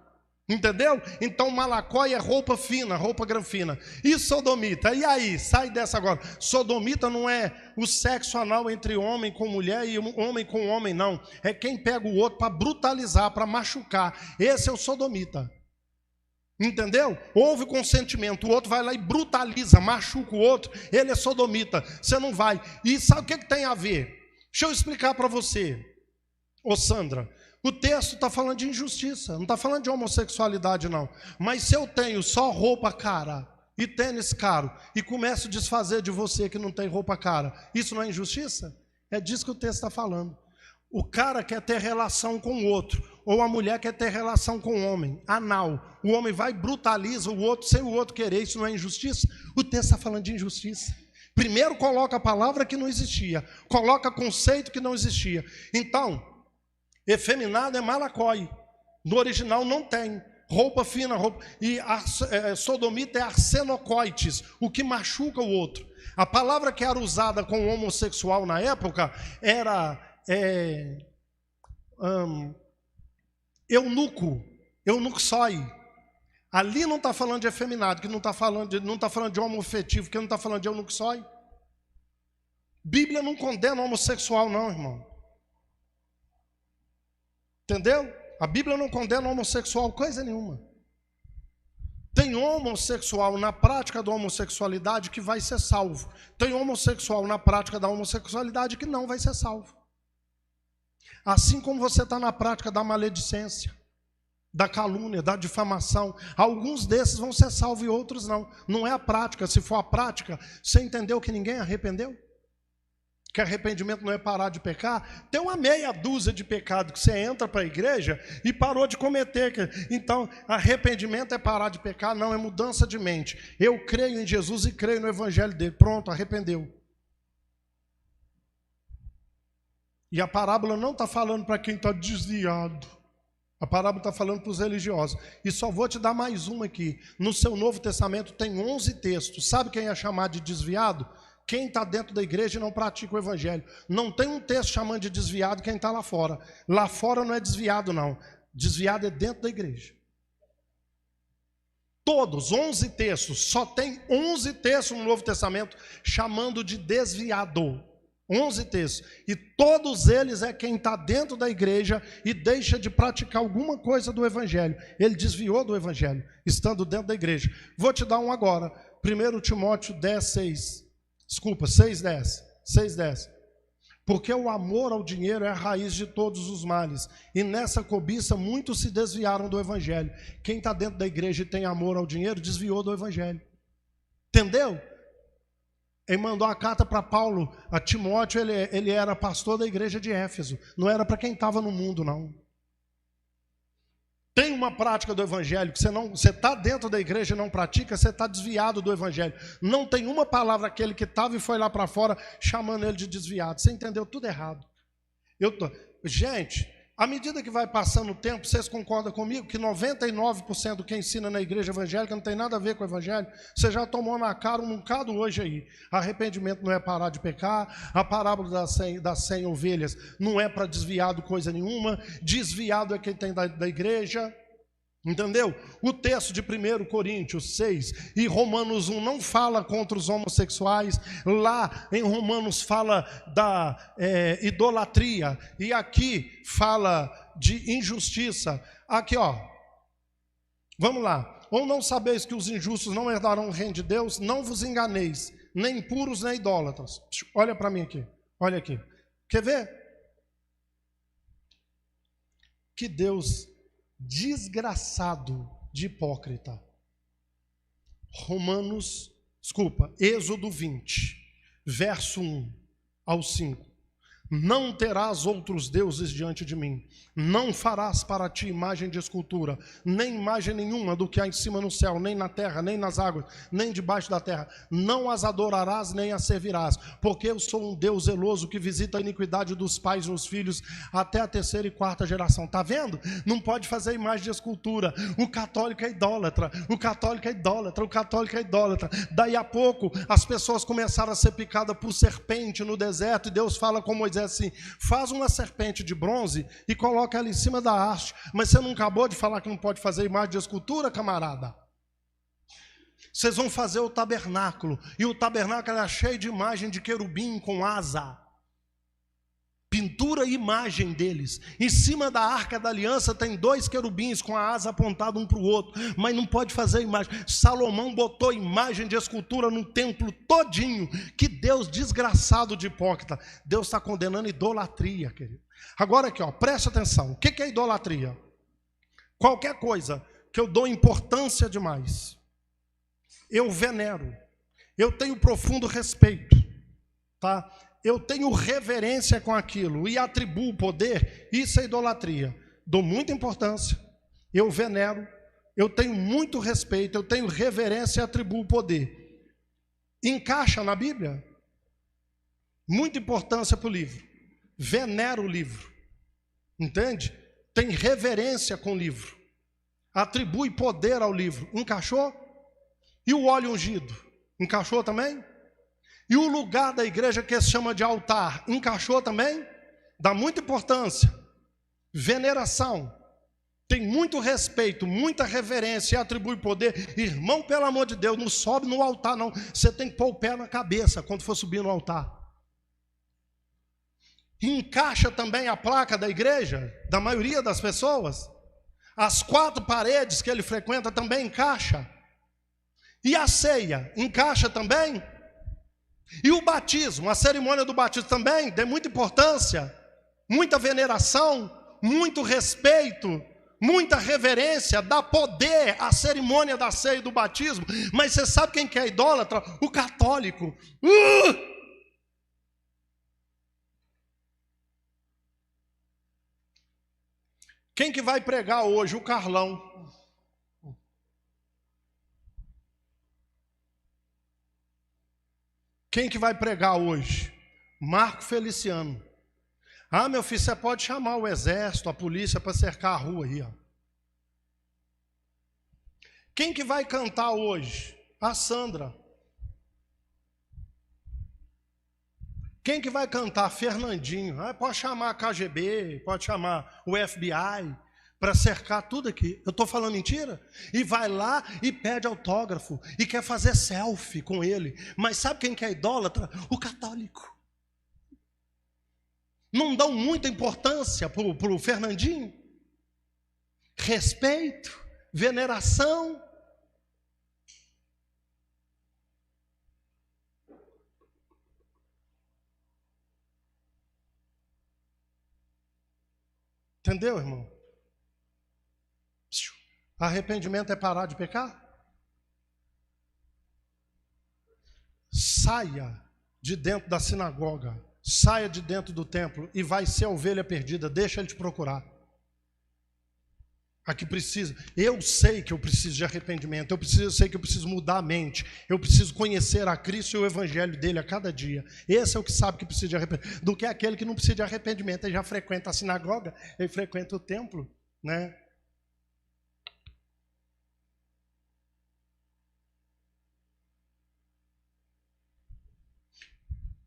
Entendeu? Então malakoi é roupa fina, roupa granfina. E sodomita? E aí? Sai dessa agora. Sodomita não é o sexo anal entre homem com mulher e homem com homem, não. É quem pega o outro para brutalizar, para machucar. Esse é o sodomita. Entendeu? Houve consentimento, o outro vai lá e brutaliza, machuca o outro, ele é sodomita, você não vai. E sabe o que tem a ver? Deixa eu explicar para você, ô Sandra. O texto está falando de injustiça, não está falando de homossexualidade não. Mas se eu tenho só roupa cara e tênis caro e começo a desfazer de você que não tem roupa cara, isso não é injustiça? É disso que o texto está falando. O cara quer ter relação com o outro, ou a mulher quer ter relação com o homem, anal. O homem vai e brutaliza o outro sem o outro querer, isso não é injustiça? O texto está falando de injustiça. Primeiro coloca a palavra que não existia, coloca conceito que não existia. Então, efeminado é malakoi, no original não tem. Roupa fina, roupa... E sodomita é arsenocoites, o que machuca o outro. A palavra que era usada com o homossexual na época era... eunuxoi. Ali não está falando de efeminado, que não está falando de homoafetivo, que não está falando de eunuxoi. Bíblia não condena homossexual não, irmão. Entendeu? A Bíblia não condena homossexual coisa nenhuma. Tem homossexual na prática da homossexualidade que vai ser salvo. Tem homossexual na prática da homossexualidade que não vai ser salvo. Assim como você está na prática da maledicência, da calúnia, da difamação. Alguns desses vão ser salvos e outros não. Não é a prática. Se for a prática, você entendeu que ninguém arrependeu? que arrependimento não é parar de pecar, tem uma meia dúzia de pecados que você entra para a igreja e parou de cometer. Então, arrependimento é parar de pecar? Não, é mudança de mente. Eu creio em Jesus e creio no evangelho dele. Pronto, arrependeu. E a parábola não está falando para quem está desviado. A parábola está falando para os religiosos. E só vou te dar mais uma aqui. No seu Novo Testamento tem 11 textos. Sabe quem é chamado de desviado? Quem está dentro da igreja e não pratica o evangelho. Não tem um texto chamando de desviado quem está lá fora. Lá fora não é desviado, não. Desviado é dentro da igreja. Todos, 11 textos. Só tem 11 textos no Novo Testamento chamando de desviado. 11 textos. E todos eles é quem está dentro da igreja e deixa de praticar alguma coisa do evangelho. Ele desviou do evangelho, estando dentro da igreja. Vou te dar um agora. 1 Timóteo 6:10. Porque o amor ao dinheiro é a raiz de todos os males. E nessa cobiça muitos se desviaram do evangelho. Quem está dentro da igreja e tem amor ao dinheiro, desviou do evangelho. Entendeu? Ele mandou a carta para Paulo, a Timóteo, ele era pastor da igreja de Éfeso. Não era para quem estava no mundo, não. Tem uma prática do evangelho que você está dentro da igreja e não pratica, você está desviado do evangelho. Não tem uma palavra aquele que estava e foi lá para fora chamando ele de desviado. Você entendeu tudo errado. Gente, à medida que vai passando o tempo, vocês concordam comigo que 99% do que ensina na igreja evangélica não tem nada a ver com o evangelho? Você já tomou na cara um bocado hoje aí. Arrependimento não é parar de pecar, a parábola das 100 ovelhas não é para desviado coisa nenhuma, desviado é quem tem da igreja. Entendeu? O texto de 1 Coríntios 6 e Romanos 1 não fala contra os homossexuais. Lá em Romanos fala da idolatria. E aqui fala de injustiça. Aqui, ó. Vamos lá. Ou não sabeis que os injustos não herdarão o reino de Deus? Não vos enganeis, nem impuros, nem idólatras. Olha para mim aqui. Olha aqui. Quer ver? Que Deus desgraçado de hipócrita. Êxodo 20, verso 1 ao 5. Não terás outros deuses diante de mim. Não farás para ti imagem de escultura, nem imagem nenhuma do que há em cima no céu, nem na terra, nem nas águas, nem debaixo da terra. Não as adorarás, nem as servirás, porque eu sou um Deus zeloso que visita a iniquidade dos pais nos filhos até a 3ª e 4ª geração. Tá vendo? Não pode fazer imagem de escultura. O católico é idólatra, o católico é idólatra, o católico é idólatra. Daí a pouco as pessoas começaram a ser picadas por serpente no deserto, e Deus fala com Moisés assim: faz uma serpente de bronze e coloca ela em cima da haste. Mas você não acabou de falar que não pode fazer imagem de escultura, camarada? Vocês vão fazer o tabernáculo, e o tabernáculo era cheio de imagem de querubim com asa. Pintura e imagem deles. Em cima da arca da aliança tem 2 querubins com a asa apontada um para o outro, mas não pode fazer imagem. Salomão botou imagem de escultura no templo todinho. Que Deus desgraçado de hipócrita. Deus está condenando idolatria, querido. Agora aqui, ó, preste atenção. O que é idolatria? Qualquer coisa que eu dou importância demais, eu venero, eu tenho profundo respeito, tá? Eu tenho reverência com aquilo e atribuo poder, isso é idolatria. Dou muita importância, eu venero, eu tenho muito respeito, eu tenho reverência e atribuo poder. Encaixa na Bíblia? Muita importância para o livro. Venero o livro. Entende? Tem reverência com o livro. Atribui poder ao livro. Encaixou? E o óleo ungido? Encaixou também? E o lugar da igreja que se chama de altar, encaixou também? Dá muita importância. Veneração. Tem muito respeito, muita reverência e atribui poder. Irmão, pelo amor de Deus, não sobe no altar não. Você tem que pôr o pé na cabeça quando for subir no altar. Encaixa também a placa da igreja, da maioria das pessoas. As 4 paredes que ele frequenta também encaixa. E a ceia, encaixa também? E o batismo, a cerimônia do batismo também, dê muita importância, muita veneração, muito respeito, muita reverência, dá poder à cerimônia da ceia e do batismo. Mas você sabe quem que é idólatra? O católico. Quem que vai pregar hoje? O Carlão. Quem que vai pregar hoje? Marco Feliciano. Ah, meu filho, você pode chamar o exército, a polícia para cercar a rua aí, ó. Quem que vai cantar hoje? A Sandra. Quem que vai cantar? Fernandinho. Ah, pode chamar a KGB, pode chamar o FBI para cercar tudo aqui. Eu estou falando mentira? E vai lá e pede autógrafo e quer fazer selfie com ele. Mas sabe quem que é idólatra? O católico. Não dão muita importância para o Fernandinho? Respeito, veneração. Entendeu, irmão? Arrependimento é parar de pecar? Saia de dentro da sinagoga, saia de dentro do templo e vai ser a ovelha perdida, deixa ele te procurar. Aqui precisa, eu sei que eu preciso de arrependimento, eu sei que eu preciso mudar a mente, eu preciso conhecer a Cristo e o evangelho dele a cada dia. Esse é o que sabe que precisa de arrependimento, do que aquele que não precisa de arrependimento. Ele já frequenta a sinagoga, ele frequenta o templo, né?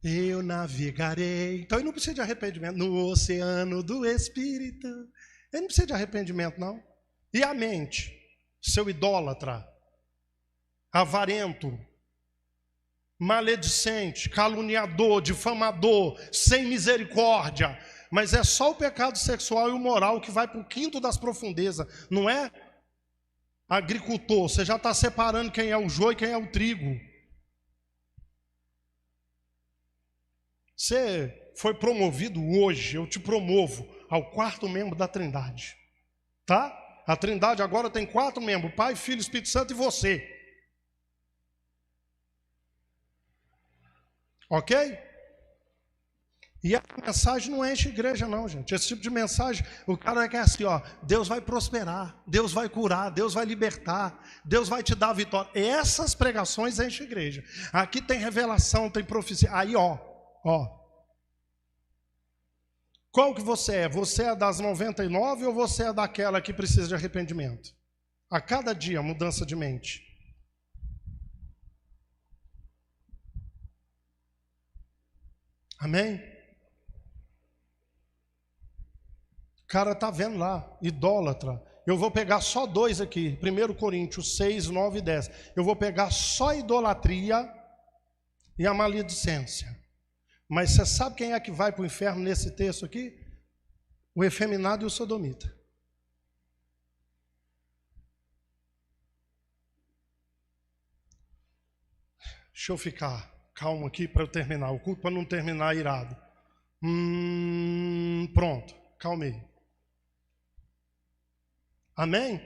Eu navegarei, então ele não precisa de arrependimento, no oceano do Espírito. Ele não precisa de arrependimento, não. E a mente? Seu idólatra, avarento, maledicente, caluniador, difamador, sem misericórdia. Mas é só o pecado sexual e o moral que vai para o quinto das profundezas. Não é agricultor, você já está separando quem é o joio e quem é o trigo. Você foi promovido hoje, eu te promovo ao 4º membro da Trindade. Tá? A Trindade agora tem 4 membros, Pai, Filho, Espírito Santo e você. Ok? E a mensagem não enche igreja não, gente. Esse tipo de mensagem, o cara quer assim, ó, Deus vai prosperar, Deus vai curar, Deus vai libertar, Deus vai te dar a vitória. Essas pregações enchem igreja. Aqui tem revelação, tem profecia. Aí, ó. Qual que você é? Você é das 99 ou você é daquela que precisa de arrependimento? A cada dia, mudança de mente. Amém? O cara está vendo lá, idólatra. Eu vou pegar só 2 aqui. 1 Coríntios 6, 9 e 10. Eu vou pegar só a idolatria e a maledicência. Mas você sabe quem é que vai para o inferno nesse texto aqui? O efeminado e o sodomita. Deixa eu ficar calmo aqui para eu terminar. O culto para não terminar irado. Pronto, calmei. Amém?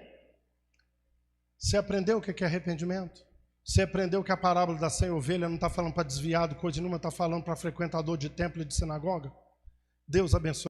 Você aprendeu o que é arrependimento? Você aprendeu que a parábola da 100 ovelhas não está falando para desviado, coisa nenhuma, está falando para frequentador de templo e de sinagoga? Deus abençoe.